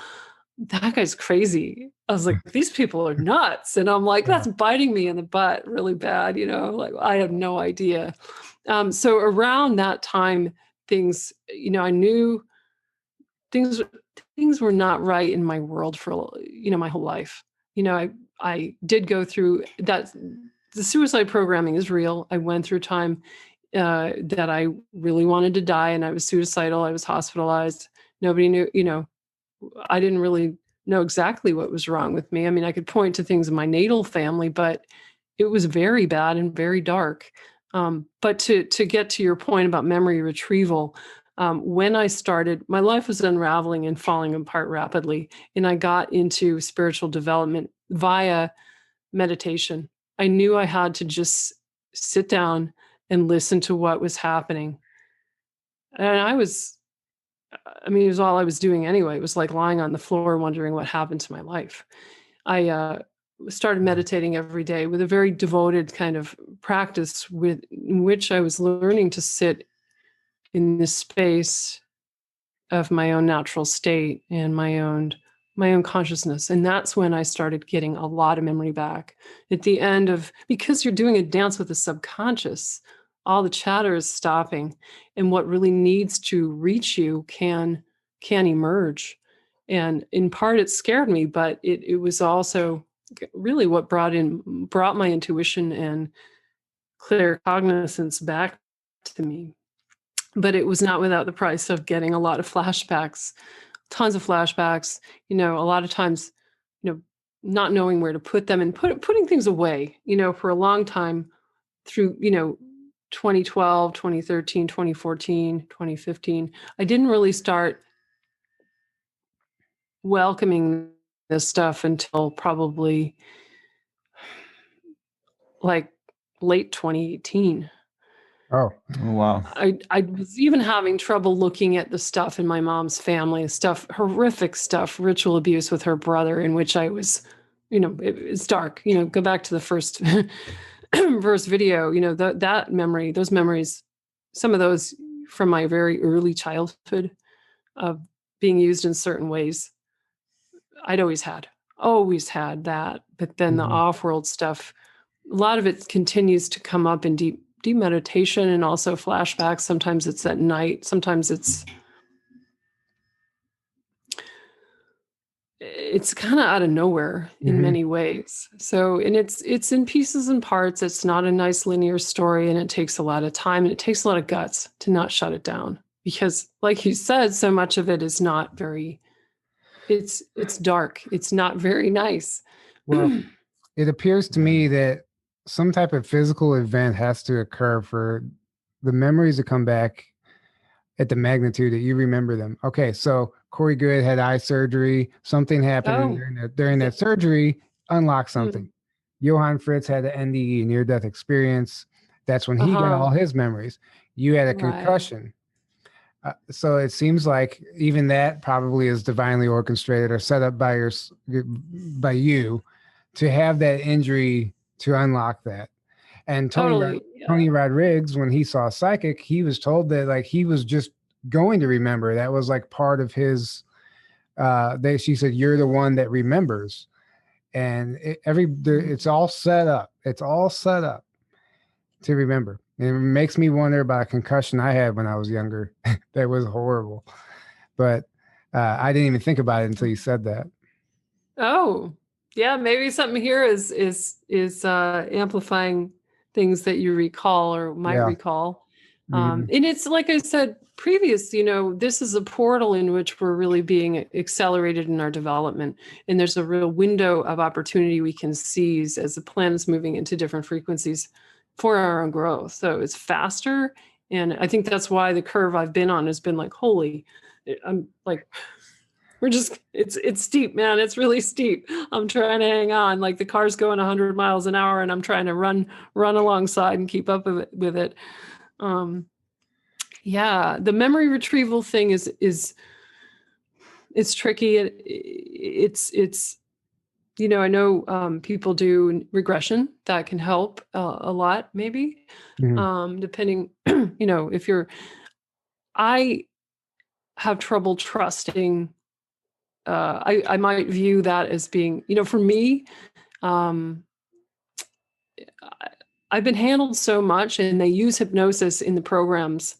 That guy's crazy. I was like, these people are nuts. And I'm like, that's biting me in the butt really bad, like I have no idea. So around that time, things, I knew things were not right in my world for, my whole life. I did go through that. The suicide programming is real. I went through time that I really wanted to die, and I was suicidal. I was hospitalized. Nobody knew, I didn't really know exactly what was wrong with me. I mean, I could point to things in my natal family, but it was very bad and very dark. But to get to your point about memory retrieval, when I started, my life was unraveling and falling apart rapidly, and I got into spiritual development via meditation. I knew I had to just sit down and listen to what was happening. And it was all I was doing anyway. It was like lying on the floor wondering what happened to my life. I started meditating every day with a very devoted kind of practice in which I was learning to sit in this space of my own natural state and my own consciousness. And that's when I started getting a lot of memory back. At the end because you're doing a dance with the subconscious, all the chatter is stopping, and what really needs to reach you can emerge. And in part it scared me, but it was also really what brought my intuition and clear cognizance back to me. But it was not without the price of getting a lot of flashbacks, tons of flashbacks, a lot of times, not knowing where to put them and putting things away, for a long time through, 2012, 2013, 2014, 2015. I didn't really start welcoming this stuff until probably like late 2018. Oh wow. I was even having trouble looking at the stuff in my mom's family, horrific stuff, ritual abuse with her brother, in which I was, it's dark. Go back to the first first video, that memory, those memories, some of those from my very early childhood of being used in certain ways. I'd always had that. But then the off-world stuff, a lot of it continues to come up in deep meditation and also flashbacks. Sometimes it's at night. Sometimes it's kind of out of nowhere in many ways. So, and it's in pieces and parts. It's not a nice linear story, and it takes a lot of time, and it takes a lot of guts to not shut it down, because like you said, so much of it is not very, it's dark. It's not very nice. Well, it appears to me that some type of physical event has to occur for the memories to come back at the magnitude that you remember them. Okay, so Corey Good had eye surgery. Something happened during that surgery, unlocked something. Johann Fritz had the NDE, near-death experience. That's when he got all his memories. You had a concussion. So it seems like even that probably is divinely orchestrated or set up by you to have that injury to unlock that. And Tony Rodriguez, when he saw psychic, he was told that like he was just going to remember. That was like part of his, she said, you're the one that remembers. And it's all set up. It's all set up to remember. And it makes me wonder about a concussion I had when I was younger. That was horrible. But I didn't even think about it until you said that. Oh, yeah. Maybe something here is amplifying things that you recall or might recall. And it's like I said previous, this is a portal in which we're really being accelerated in our development. And there's a real window of opportunity we can seize as the planet's moving into different frequencies for our own growth. So it's faster. And I think that's why the curve I've been on has been like, holy, I'm like, it's steep, man. It's really steep. I'm trying to hang on. Like the car's going 100 miles an hour and I'm trying to run alongside and keep up with it. Yeah, the memory retrieval thing is it's tricky. It's I know people do regression that can help a lot, maybe, depending, I have trouble trusting. I might view that as being, for me, I've been handled so much, and they use hypnosis in the programs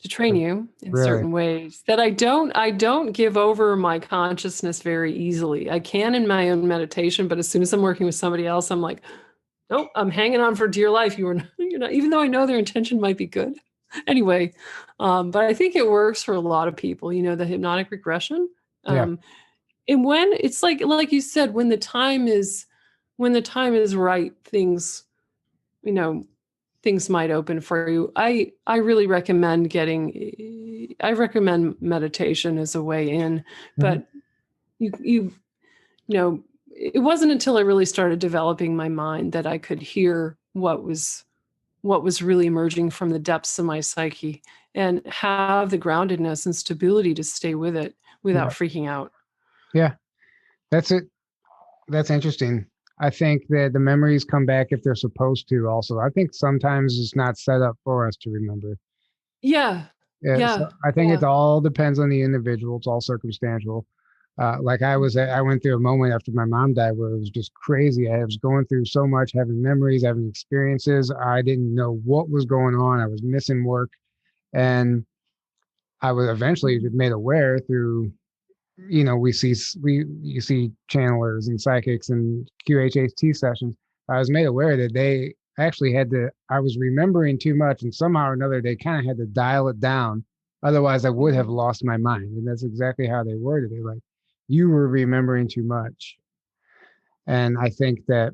to train you in certain ways that I don't give over my consciousness very easily. I can in my own meditation, but as soon as I'm working with somebody else, I'm like, nope, I'm hanging on for dear life. You're not, even though I know their intention might be good. Anyway, but I think it works for a lot of people, the hypnotic regression. And when it's like you said, when the time is right, things might open for you. I really recommend meditation as a way in, but it wasn't until I really started developing my mind that I could hear what was really emerging from the depths of my psyche and have the groundedness and stability to stay with it without freaking out. Yeah, that's it. That's interesting. I think that the memories come back if they're supposed to also. I think sometimes it's not set up for us to remember. Yeah. So I think it all depends on the individual. It's all circumstantial. Like I went through a moment after my mom died where it was just crazy. I was going through so much, having memories, having experiences. I didn't know what was going on. I was missing work. And I was eventually made aware through, you see channelers and psychics and QHHT sessions. I was made aware that they actually I was remembering too much, and somehow or another, they kind of had to dial it down. Otherwise I would have lost my mind. And that's exactly how they worded it. Like, you were remembering too much. And I think that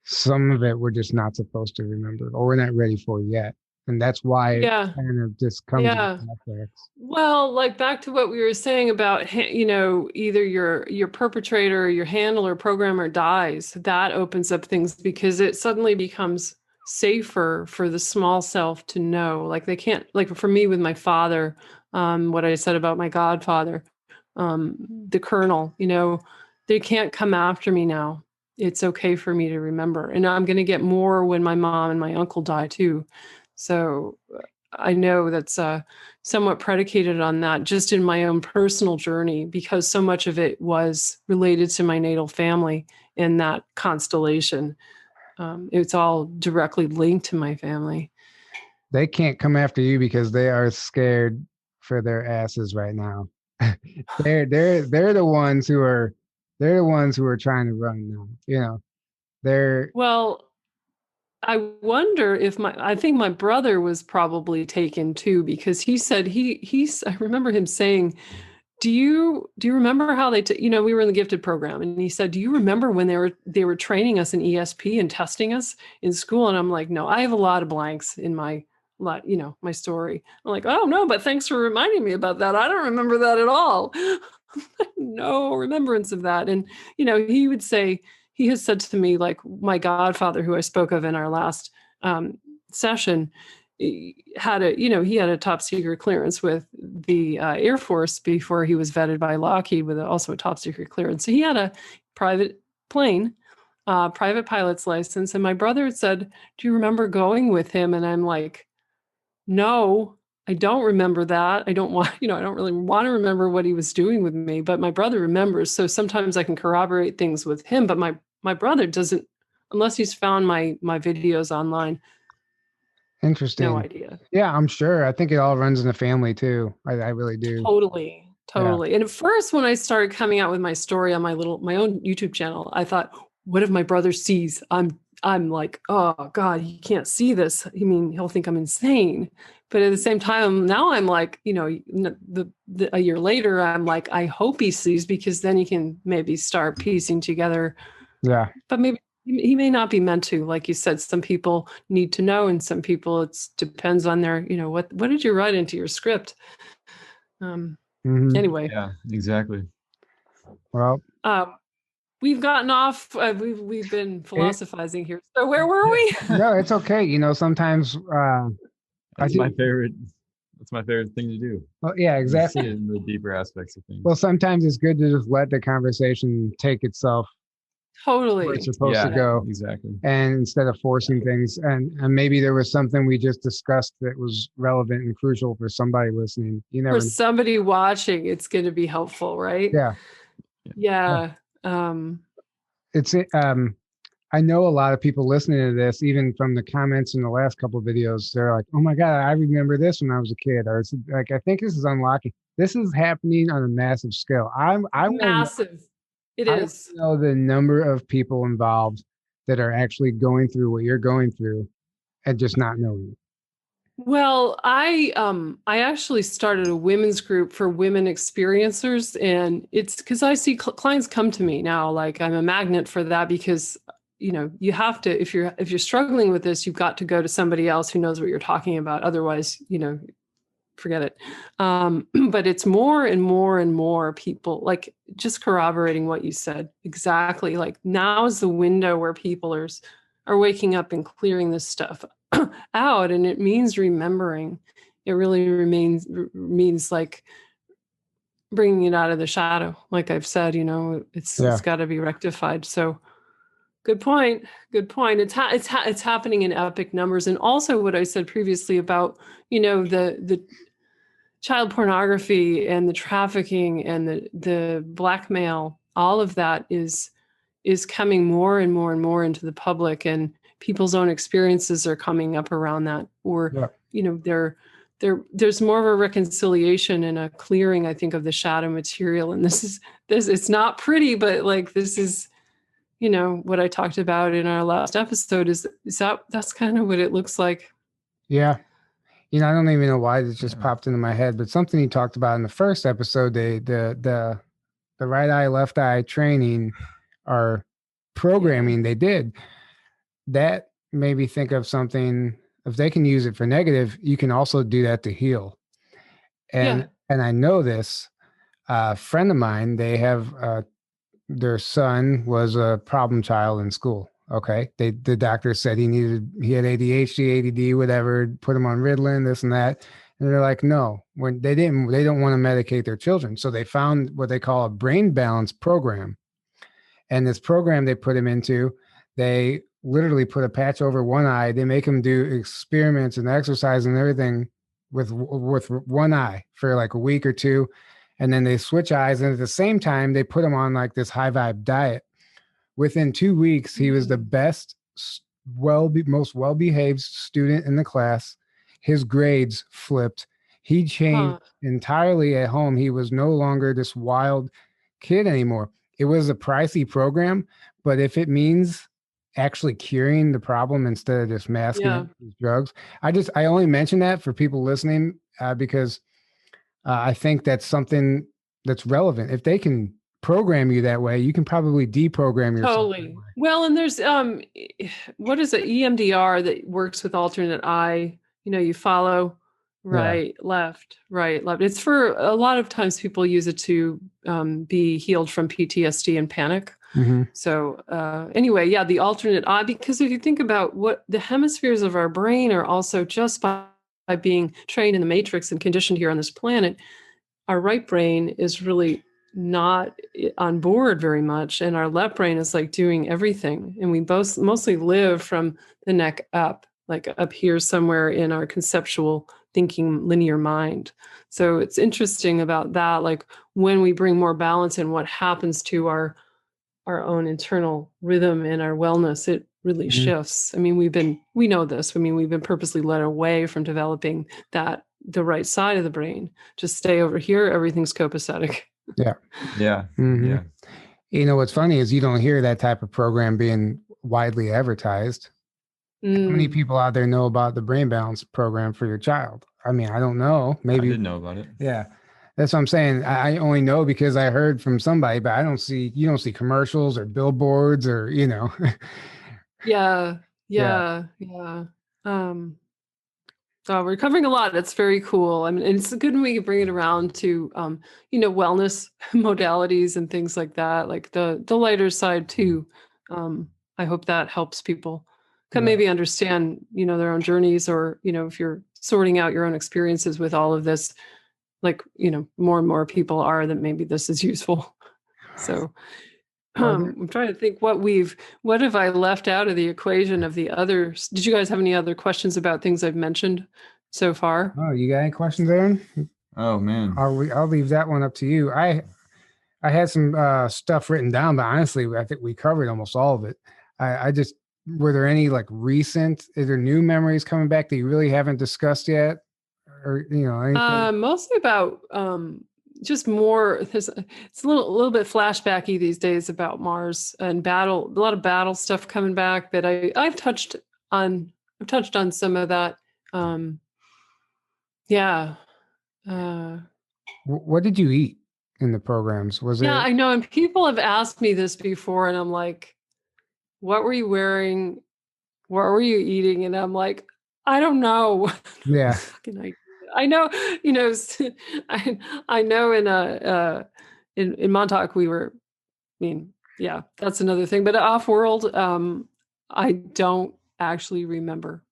some of it we're just not supposed to remember, or we're not ready for yet. And that's why it kind of just comes in. Well, like back to what we were saying about, either your perpetrator or your handler programmer dies, that opens up things because it suddenly becomes safer for the small self to know. Like they can't, like for me with my father, what I said about my godfather, the colonel, they can't come after me now. It's okay for me to remember. And I'm going to get more when my mom and my uncle die too. So I know that's somewhat predicated on that just in my own personal journey, because so much of it was related to my natal family in that constellation. It's all directly linked to my family. They can't come after you because they are scared for their asses right now. they're the ones who are trying to run now. Well, I wonder if I think my brother was probably taken too, because he said I remember him saying, do you remember how they, we were in the gifted program, and he said, do you remember when they were training us in ESP and testing us in school? And I'm like, no, I have a lot of blanks in my story. I'm like, oh no, but thanks for reminding me about that. I don't remember that at all. No remembrance of that. And, he would say, he has said to me, like my godfather, who I spoke of in our last session, he had a top secret clearance with the Air Force before he was vetted by Lockheed with also a top secret clearance. So he had a private plane private pilot's license. And my brother had said, do you remember going with him? And I'm like, no, I don't remember that. I don't want, I don't really want to remember what he was doing with me, but my brother remembers. So sometimes I can corroborate things with him, but my brother doesn't, unless he's found my videos online. Interesting. No idea. Yeah, I'm sure. I think it all runs in the family too. I really do. Totally. Yeah. And at first, when I started coming out with my story on my own YouTube channel, I thought, what if my brother sees? I'm like, oh God, he can't see this. I mean, he'll think I'm insane. But at the same time, now I'm like, a year later, I'm like, I hope he sees, because then he can maybe start piecing together. Yeah. But maybe he may not be meant to. Like you said, some people need to know, and some people it depends on their, what did you write into your script? Anyway. Yeah, exactly. Well, we've gotten off. We've been philosophizing here. So where were we? No, it's okay. Sometimes that's my favorite. That's my favorite thing to do. Well, yeah, exactly. In the deeper aspects of things. Well, sometimes it's good to just let the conversation take itself. Totally. Where it's supposed to go. Exactly. And instead of forcing things, and maybe there was something we just discussed that was relevant and crucial for somebody listening. For somebody watching, it's going to be helpful, right? Yeah. Yeah. It's I know a lot of people listening to this, even from the comments in the last couple of videos, they're like, oh my God, I remember this when I was a kid. Or it's like, I think this is unlocking. This is happening on a massive scale. Massive. It is. I know the number of people involved that are actually going through what you're going through and just not knowing. Well, I actually started a women's group for women experiencers, and it's because I see clients come to me now. Like, I'm a magnet for that, because you have to, if you're struggling with this, you've got to go to somebody else who knows what you're talking about. Otherwise, forget it. But it's more and more and more people, like, just corroborating what you said. Exactly. Like, now is the window where people are waking up and clearing this stuff out. And it means remembering. It really means like bringing it out of the shadow. Like I've said, it's got to be rectified. So good point. It's happening in epic numbers. And also what I said previously about, the child pornography and the trafficking and the blackmail, all of that is coming more and more and more into the public, and people's own experiences are coming up around that. Or, there's more of a reconciliation and a clearing, I think, of the shadow material. And this it's not pretty, but like, this is, what I talked about in our last episode that's kind of what it looks like. Yeah. I don't even know why this just popped into my head, but something he talked about in the first episode, the right eye, left eye training or programming they did, that made me think of something. If they can use it for negative, you can also do that to heal. And I know this, a friend of mine, they have their son was a problem child in school. Okay. The doctor said he had ADHD, ADD, whatever, put him on Ritalin, this and that. And they're like, no, they don't want to medicate their children. So they found what they call a brain balance program. And this program they put him into, they literally put a patch over one eye. They make him do experiments and exercise and everything with one eye for like a week or two. And then they switch eyes. And at the same time, they put him on like this high vibe diet. Within 2 weeks, he was the best, most well-behaved student in the class. His grades flipped. He changed entirely at home. He was no longer this wild kid anymore. It was a pricey program, but if it means actually curing the problem instead of just masking these drugs, I only mention that for people listening because I think that's something that's relevant. If they can program you that way, you can probably deprogram yourself. Totally. Well, and there's what is it, EMDR, that works with alternate eye. You follow right, left, right, left. It's for a lot of times people use it to be healed from PTSD and panic. Mm-hmm. So anyway, the alternate eye, because if you think about what the hemispheres of our brain are also just by being trained in the matrix and conditioned here on this planet, our right brain is really not on board very much, and our left brain is like doing everything, and we both mostly live from the neck up, like up here somewhere in our conceptual thinking linear mind. So it's interesting about that, like when we bring more balance in, what happens to our own internal rhythm and our wellness, it really shifts. I mean, we know this. I mean, we've been purposely led away from developing the right side of the brain. Just stay over here, everything's copacetic. Yeah. Yeah. Yeah. You know, what's funny is you don't hear that type of program being widely advertised. How many people out there know about the brain balance program for your child? I mean, I don't know. Maybe I didn't know about it. Yeah. That's what I'm saying. I only know because I heard from somebody, but you don't see commercials or billboards or, you know. Yeah. We're covering a lot. It's very cool. I mean, and it's good when we can bring it around to, wellness modalities and things like that, like the lighter side too. I hope that helps people can maybe understand, their own journeys, or, if you're sorting out your own experiences with all of this, like, more and more people are, that maybe this is useful. So I'm trying to think what have I left out of the equation of the others? Did you guys have any other questions about things I've mentioned so far? Oh, you got any questions, Aaron? Oh man. I'll leave that one up to you. I had some stuff written down, but honestly, I think we covered almost all of it. Were there any like recent, is there new memories coming back that you really haven't discussed yet? Or, anything? Mostly about just more. It's a little bit flashbacky these days about Mars and battle. A lot of battle stuff coming back that I've touched on. I've touched on some of that. Yeah. What did you eat in the programs? Was it? Yeah, I know. And people have asked me this before, and I'm like, "What were you wearing? What were you eating?" And I'm like, I don't know. Yeah. I know, I know in Montauk we were, yeah, that's another thing. But off world, I don't actually remember.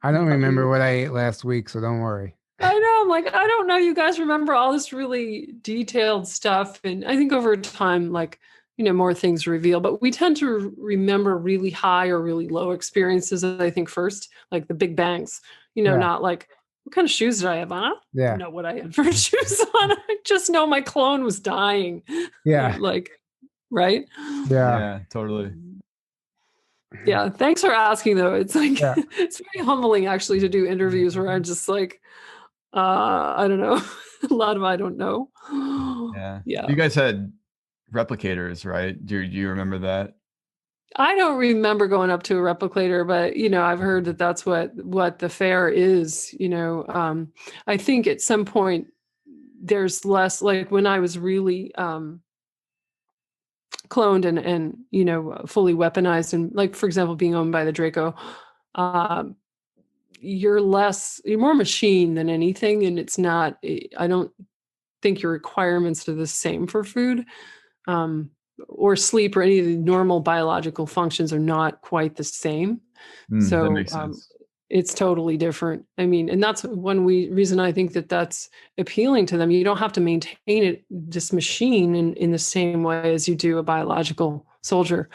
I don't remember what I ate last week, so don't worry. I know. I'm like, I don't know. You guys remember all this really detailed stuff. And I think over time, like, more things reveal, but we tend to remember really high or really low experiences, I think, first, like the big bangs, not like, what kind of shoes did I have on? I don't know what I had for shoes on. I just know my clone was dying. Yeah. Like, right? Yeah, totally. Yeah. Thanks for asking though. It's like, it's very humbling actually to do interviews where I'm just like, I don't know. A lot of I don't know. Yeah. Yeah. You guys had replicators, right? Do you remember that? I don't remember going up to a replicator, but I've heard that that's what the fair is. I think at some point there's less, like when I was really cloned and fully weaponized, and like, for example, being owned by the Draco, you're more machine than anything, and it's not. I don't think your requirements are the same for food. Or sleep or any of the normal biological functions are not quite the same. So that makes sense. It's totally different. I mean, and that's one reason I think that's appealing to them. You don't have to maintain this machine in the same way as you do a biological soldier.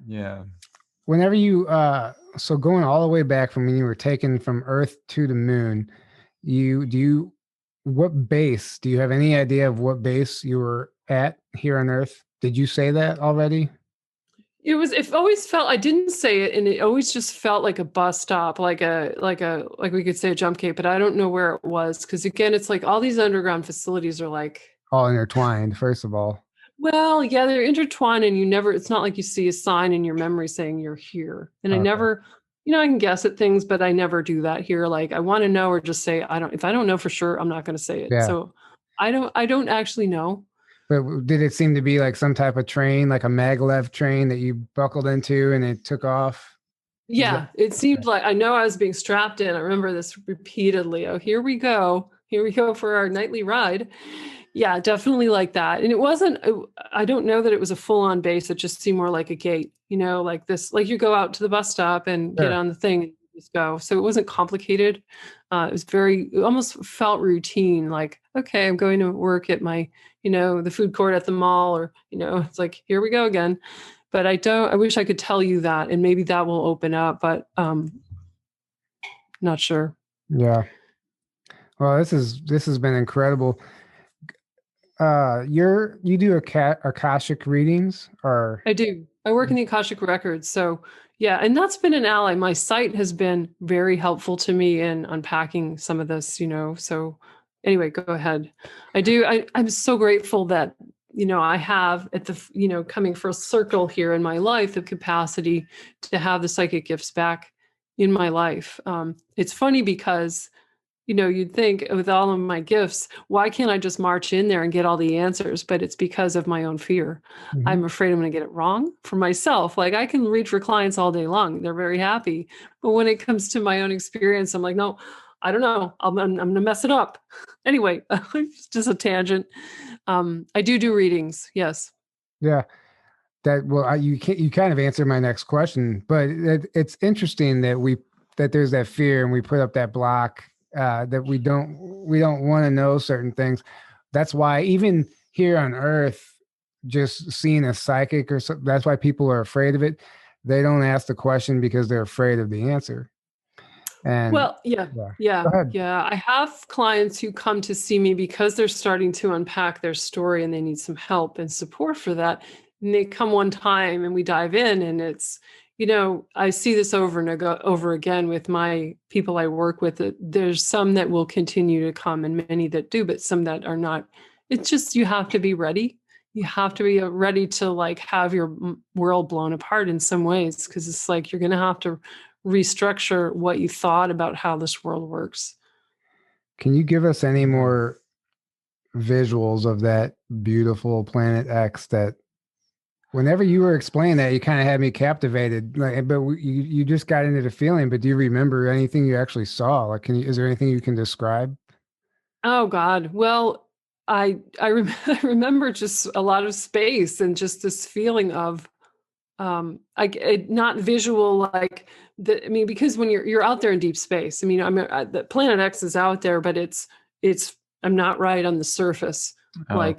Yeah. Whenever you, so going all the way back from when you were taken from Earth to the moon, what base, do you have any idea of what base you were at here on Earth? Did you say that already? It always felt, I didn't say it, and it always just felt like a bus stop, like we could say a jump gate, but I don't know where it was. Cause again, it's like all these underground facilities are like all intertwined, first of all. Well, yeah, they're intertwined, and it's not like you see a sign in your memory saying you're here. And I never, I can guess at things, but I never do that here. Like I want to know, or just say, if I don't know for sure, I'm not going to say it. Yeah. So I don't actually know. But did it seem to be like some type of train, like a maglev train that you buckled into and it took off? Yeah, it seemed like, I know I was being strapped in. I remember this repeatedly. Oh, here we go for our nightly ride. Yeah, definitely like that. And it wasn't, I don't know that it was a full on base. It just seemed more like a gate, like this, like you go out to the bus stop and get on the thing, just go. So it wasn't complicated. It almost felt routine. Like, okay, I'm going to work at my, the food court at the mall, or, it's like, here we go again. But I wish I could tell you that, and maybe that will open up, but not sure. Yeah. Well, this has been incredible. You do Akashic readings, or? I do. I work in the Akashic records. So yeah, and that's been an ally. My site has been very helpful to me in unpacking some of this, so anyway, go ahead. I'm so grateful that, I have at the, coming full circle here in my life, the capacity to have the psychic gifts back in my life. It's funny because, you'd think with all of my gifts, why can't I just march in there and get all the answers? But it's because of my own fear. Mm-hmm. I'm afraid I'm going to get it wrong for myself. Like, I can read for clients all day long. They're very happy. But when it comes to my own experience, I'm like, no, I don't know. I'm going to mess it up. Anyway, it's just a tangent. I do readings. Yes. Yeah. You kind of answered my next question, but it's interesting that there's that fear and we put up that block. That we don't want to know certain things. That's why even here on Earth, just seeing a psychic or something, that's why people are afraid of it. They don't ask the question because they're afraid of the answer. And well, yeah. I have clients who come to see me because they're starting to unpack their story and they need some help and support for that. And they come one time and we dive in, and it's, I see this over and over again with my people I work with. There's some that will continue to come and many that do, but some that are not. It's just, you have to be ready. You have to be ready to have your world blown apart in some ways, because it's like you're going to have to restructure what you thought about how this world works. Can you give us any more visuals of that beautiful planet X that, whenever you were explaining that, you kind of had me captivated. But you just got into the feeling. But do you remember anything you actually saw? Is there anything you can describe? Oh God. Well, I remember just a lot of space and just this feeling of, not visual, because when you're out there in deep space, the planet X is out there, but I'm not right on the surface. Okay.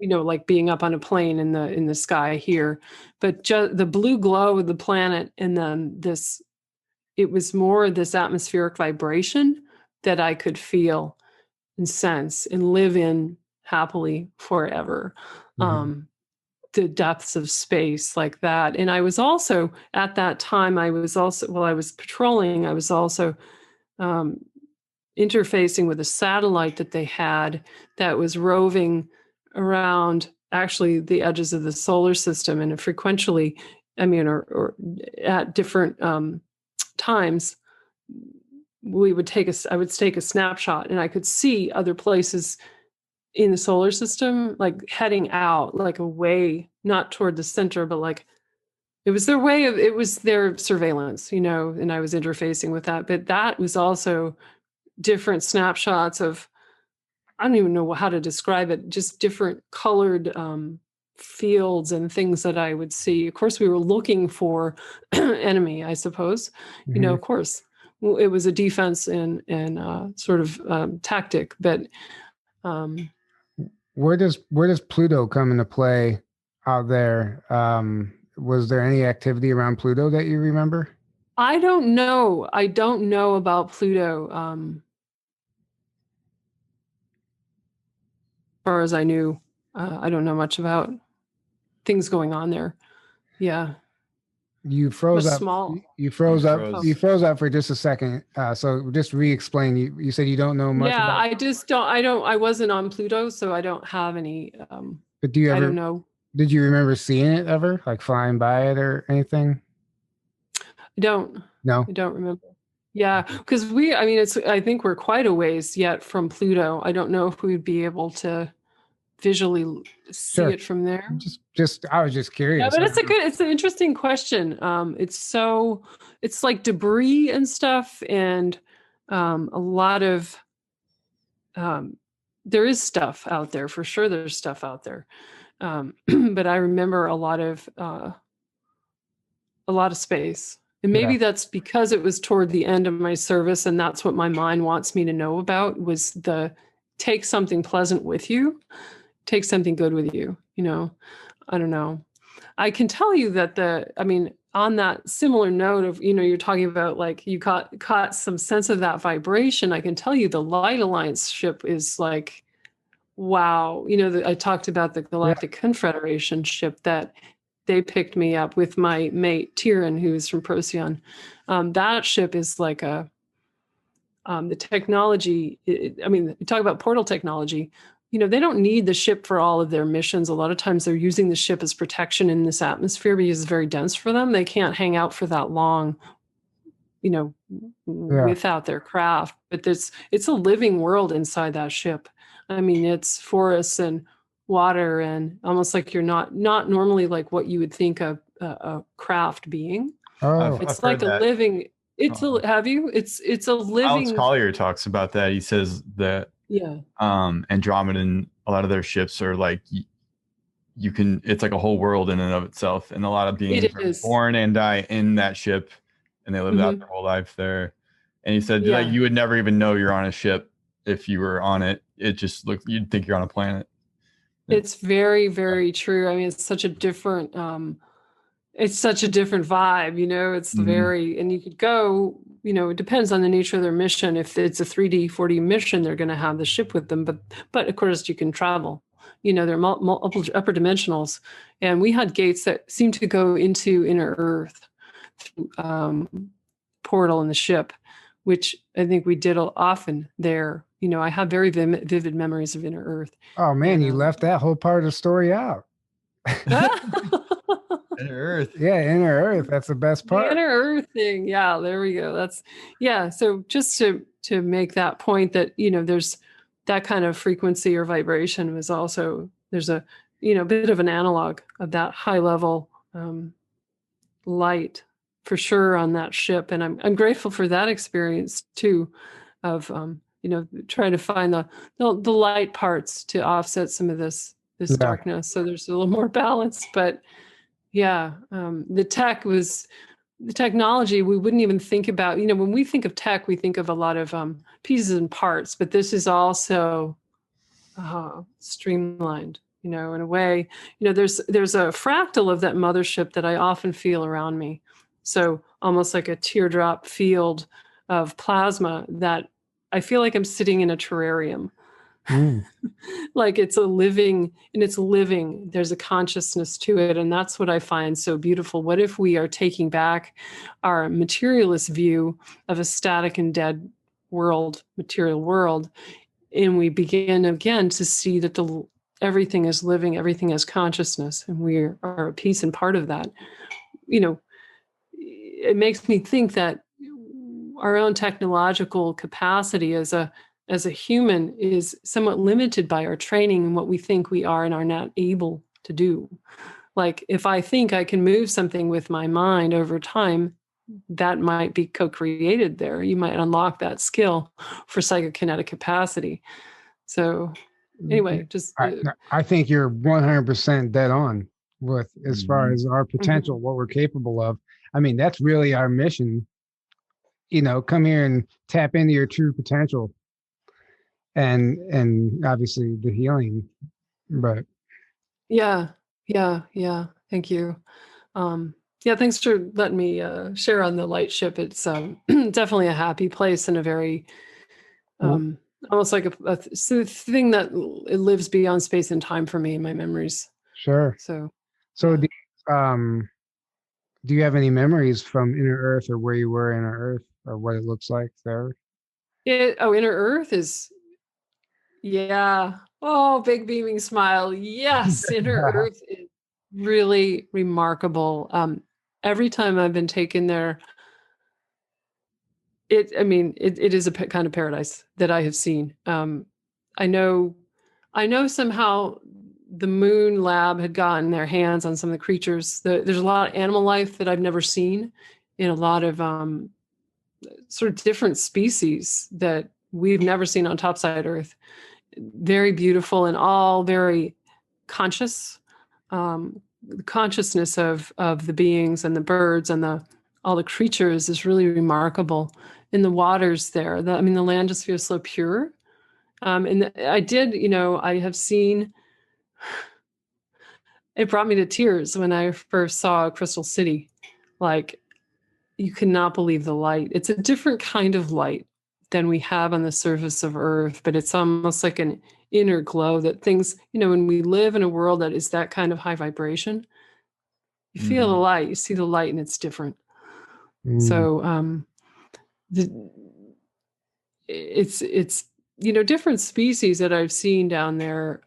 Like being up on a plane in the sky here, but just the blue glow of the planet, and then it was more this atmospheric vibration that I could feel and sense and live in happily forever. Mm-hmm. The depths of space like that. And I was also, at that time, while I was patrolling, I was also interfacing with a satellite that they had that was roving around actually the edges of the solar system, and frequently, or at different times, I would take a snapshot, and I could see other places in the solar system, like heading out, like away, not toward the center, but it was their surveillance, and I was interfacing with that. But that was also different snapshots of, I don't even know how to describe it, just different colored fields and things that I would see. Of course, we were looking for enemy, I suppose. Mm-hmm. Of course, it was a defense and sort of tactic. But where does Pluto come into play out there? Was there any activity around Pluto that you remember? I don't know. I don't know about Pluto. As far as I knew, I don't know much about things going on there. Yeah. You froze up. Small. You froze up. You froze up for just a second. So just re-explain. You said you don't know much. Yeah, about I just don't. I wasn't on Pluto, so I don't have any. But do you ever? I don't know. Did you remember seeing it ever, like flying by it or anything? I don't. No, I don't remember. Yeah, because I think we're quite a ways yet from Pluto. I don't know if we'd be able to visually see it from there. I was just curious. Yeah, but it's an interesting question. It's like debris and stuff, and a lot of, there is stuff out there for sure. There's stuff out there, but I remember a lot of space And maybe that's because it was toward the end of my service, and that's what my mind wants me to know about, was the take something pleasant with you, take something good with you, I don't know. I can tell you that on that similar note of, you're talking about like you caught some sense of that vibration. I can tell you the Light Alliance ship is like, wow. I talked about the Galactic Confederation ship that they picked me up with my mate Tyrion, who's from Procyon. That ship is like the technology. You talk about portal technology. They don't need the ship for all of their missions. A lot of times they're using the ship as protection in this atmosphere because it's very dense for them. They can't hang out for that long, without their craft. But it's a living world inside that ship. It's forests and water and almost like you're not normally like what you would think of a craft being. Oh, it's like a living. Have you? It's a living. Alex Collier talks about that. He says that Andromeda and a lot of their ships are like it's like a whole world in and of itself, and a lot of beings are born and die in that ship, and they live out their whole life there. And he said like you would never even know you're on a ship if you were on it. It just looks, you'd think you're on a planet. It's very, very true. it's such a different vibe, it's very, and you could go, it depends on the nature of their mission. If it's a 3D, 4D mission, they're going to have the ship with them, but of course you can travel, they're multiple upper dimensionals. And we had gates that seemed to go into inner Earth portal in the ship, which I think we did often there. I have very vivid memories of inner Earth. Oh man, you left that whole part of the story out. Inner Earth. Yeah, inner Earth. That's the best part. The inner Earth thing. Yeah, there we go. So just to make that point that, there's that kind of frequency or vibration was also, there's a, bit of an analog of that high level light for sure on that ship. And I'm grateful for that experience too, of, trying to find the light parts to offset some of this darkness. So there's a little more balance, but the technology we wouldn't even think about. When we think of tech, we think of a lot of pieces and parts, but this is also streamlined, in a way. There's a fractal of that mothership that I often feel around me. So almost like a teardrop field of plasma that I feel like I'm sitting in a terrarium. Like it's living. There's a consciousness to it. And that's what I find so beautiful. What if we are taking back our materialist view of a static and dead material world, and we begin again to see that everything is living, everything has consciousness, and we are a piece and part of that. It makes me think that our own technological capacity as a human is somewhat limited by our training and what we think we are and are not able to do. Like if I think I can move something with my mind over time, that might be co-created there. You might unlock that skill for psychokinetic capacity. So anyway, I think you're 100% dead on with as far as our potential, what we're capable of. That's really our mission. Come here and tap into your true potential, and obviously the healing. But yeah. Thank you. Thanks for letting me share on the light ship. It's definitely a happy place and a very almost like a thing that it lives beyond space and time for me in my memories. Sure. So do you have any memories from inner Earth or where you were in inner Earth or what it looks like there? Inner Earth is, big beaming smile. Yes, inner Earth is really remarkable. Every time I've been taken there, it is a kind of paradise that I have seen. I know somehow the Moon Lab had gotten their hands on some of the creatures. There's a lot of animal life that I've never seen in a lot of sort of different species that we've never seen on topside Earth. Very beautiful and all very conscious. The consciousness of the beings and the birds and the all the creatures is really remarkable. In the waters there, the land just feels so pure. And I have seen, it brought me to tears when I first saw Crystal City. Like, you cannot believe the light. It's a different kind of light than we have on the surface of Earth, but it's almost like an inner glow that things, when we live in a world that is that kind of high vibration, you feel the light, you see the light, and it's different. So it's different species that I've seen down there.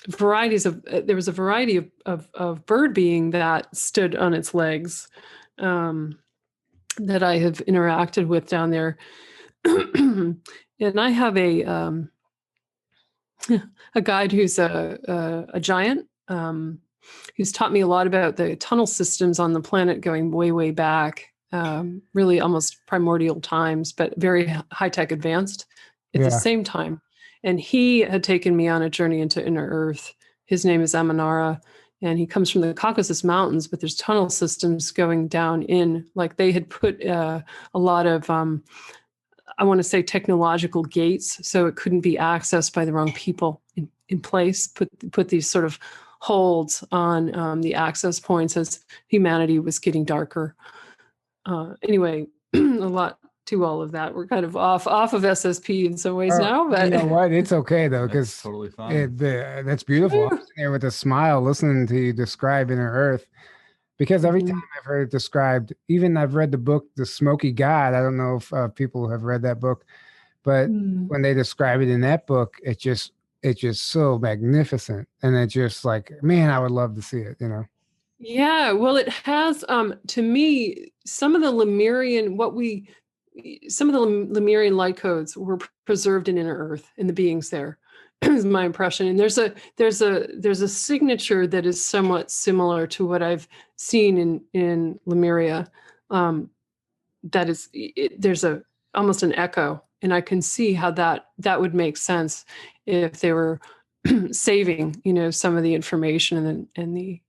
There was a variety of bird being that stood on its legs that I have interacted with down there. And I have a guide who's a giant, who's taught me a lot about the tunnel systems on the planet going way, way back, really almost primordial times, but very high-tech advanced at the same time. And he had taken me on a journey into inner Earth. His name is Emdr, and he comes from the Caucasus Mountains, but there's tunnel systems going down in, like they had put a lot of, I want to say, technological gates, so it couldn't be accessed by the wrong people in place, put these sort of holds on the access points as humanity was getting darker. Anyway, a lot to all of that. We're kind of off of SSP in some ways now, but you know what? It's okay though, because totally fine. That's beautiful. I'm sitting there with a smile listening to you describe inner Earth, because every time I've heard it described, even I've read the book The Smoky God. I don't know if people have read that book, but when they describe it in that book, it's just so magnificent, and it's just like, man, I would love to see it. Yeah, well, it has to me some of the Lemurian light codes were preserved in inner Earth, in the beings there, is my impression. And there's a signature that is somewhat similar to what I've seen in Lemuria. That is, there's almost an echo, and I can see how that would make sense if they were saving, some of the information and the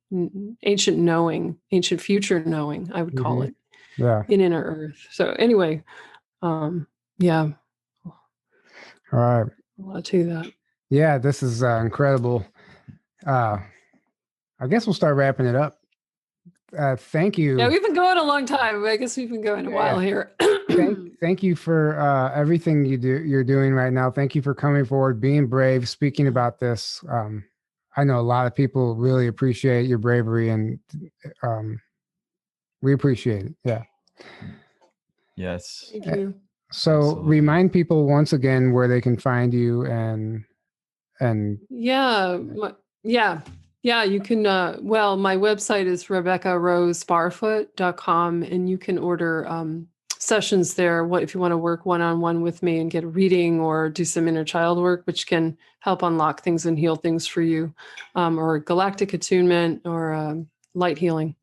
ancient future knowing, I would call it. Yeah. In inner Earth. So anyway, yeah. All right. A lot to that. Yeah, this is incredible. I guess we'll start wrapping it up. Thank you. Yeah, we've been going a long time. I guess we've been going a while here. Thank you for everything you're doing right now. Thank you for coming forward, being brave, speaking about this. I know a lot of people really appreciate your bravery, and we appreciate it. Yeah. Yes. Thank you. So absolutely. Remind people once again where they can find you and yeah, you can my website is RebeccaRoseBarfoot.com, and you can order sessions there if you want to work one-on-one with me and get a reading or do some inner child work, which can help unlock things and heal things for you, or galactic attunement or light healing.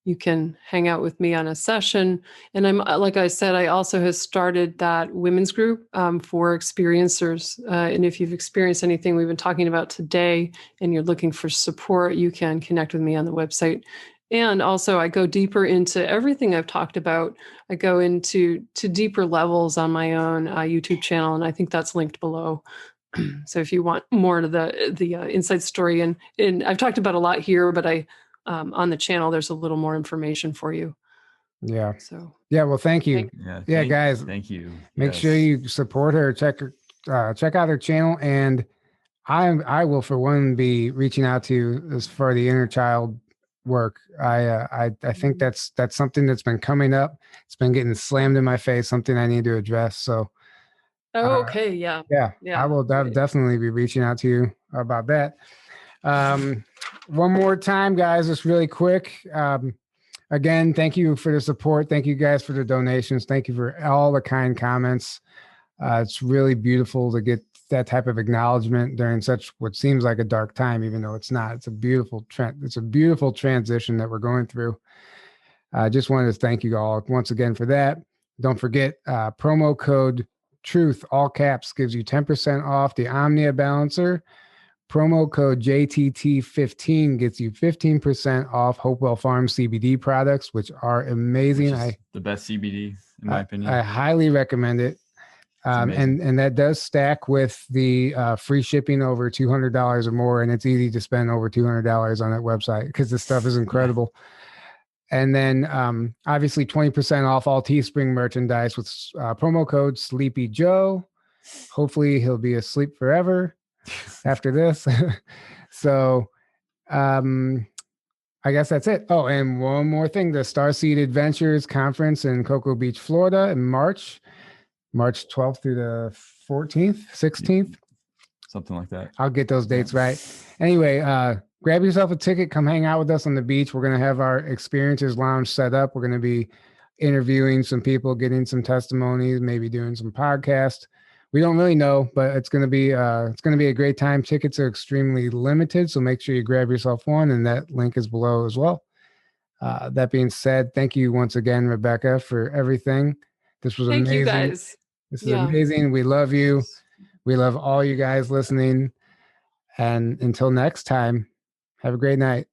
You can hang out with me on a session. And I'm, like I said, I also have started that women's group for experiencers. And if you've experienced anything we've been talking about today and you're looking for support, you can connect with me on the website. And also I go deeper into everything I've talked about. I go into deeper levels on my own YouTube channel, and I think that's linked below. So if you want more to the inside story, and I've talked about a lot here, but on the channel, there's a little more information for you. Yeah. So yeah. Well, thank you. Guys. Thank you. Make sure you support her. Check out her channel, and I will for one be reaching out to you as for the inner child work. I think that's something that's been coming up. It's been getting slammed in my face. Something I need to address. So. Okay. Yeah. I will definitely be reaching out to you about that. One more time, guys, just really quick. Again, thank you for the support. Thank you guys for the donations. Thank you for all the kind comments. It's really beautiful to get that type of acknowledgement during such what seems like a dark time, even though it's not. It's a beautiful transition that we're going through. I just wanted to thank you all once again for that. Don't forget, promo code TRUTH, all caps, gives you 10% off the Omnia Balancer. promo code JTT15 gets you 15% off Hopewell Farm CBD products, which are amazing. The best CBD, in my opinion. I highly recommend it. And that does stack with the free shipping over $200 or more, and it's easy to spend over $200 on that website because the stuff is incredible. Yeah. And then obviously 20% off all Teespring merchandise with promo code Sleepy Joe. Hopefully he'll be asleep forever after this. So I guess that's it. Oh, and one more thing, the Starseed Adventures Conference in Cocoa Beach, Florida in March 12th through the 14th, 16th. Something like that. I'll get those dates right. Anyway, grab yourself a ticket. Come hang out with us on the beach. We're going to have our Experiences Lounge set up. We're going to be interviewing some people, getting some testimonies, maybe doing some podcasts. We don't really know, but it's going to be a great time. Tickets are extremely limited, so make sure you grab yourself one, and that link is below as well. That being said, thank you once again, Rebecca, for everything. This was amazing. Thank you guys. This is amazing. We love you. We love all you guys listening. And until next time, have a great night.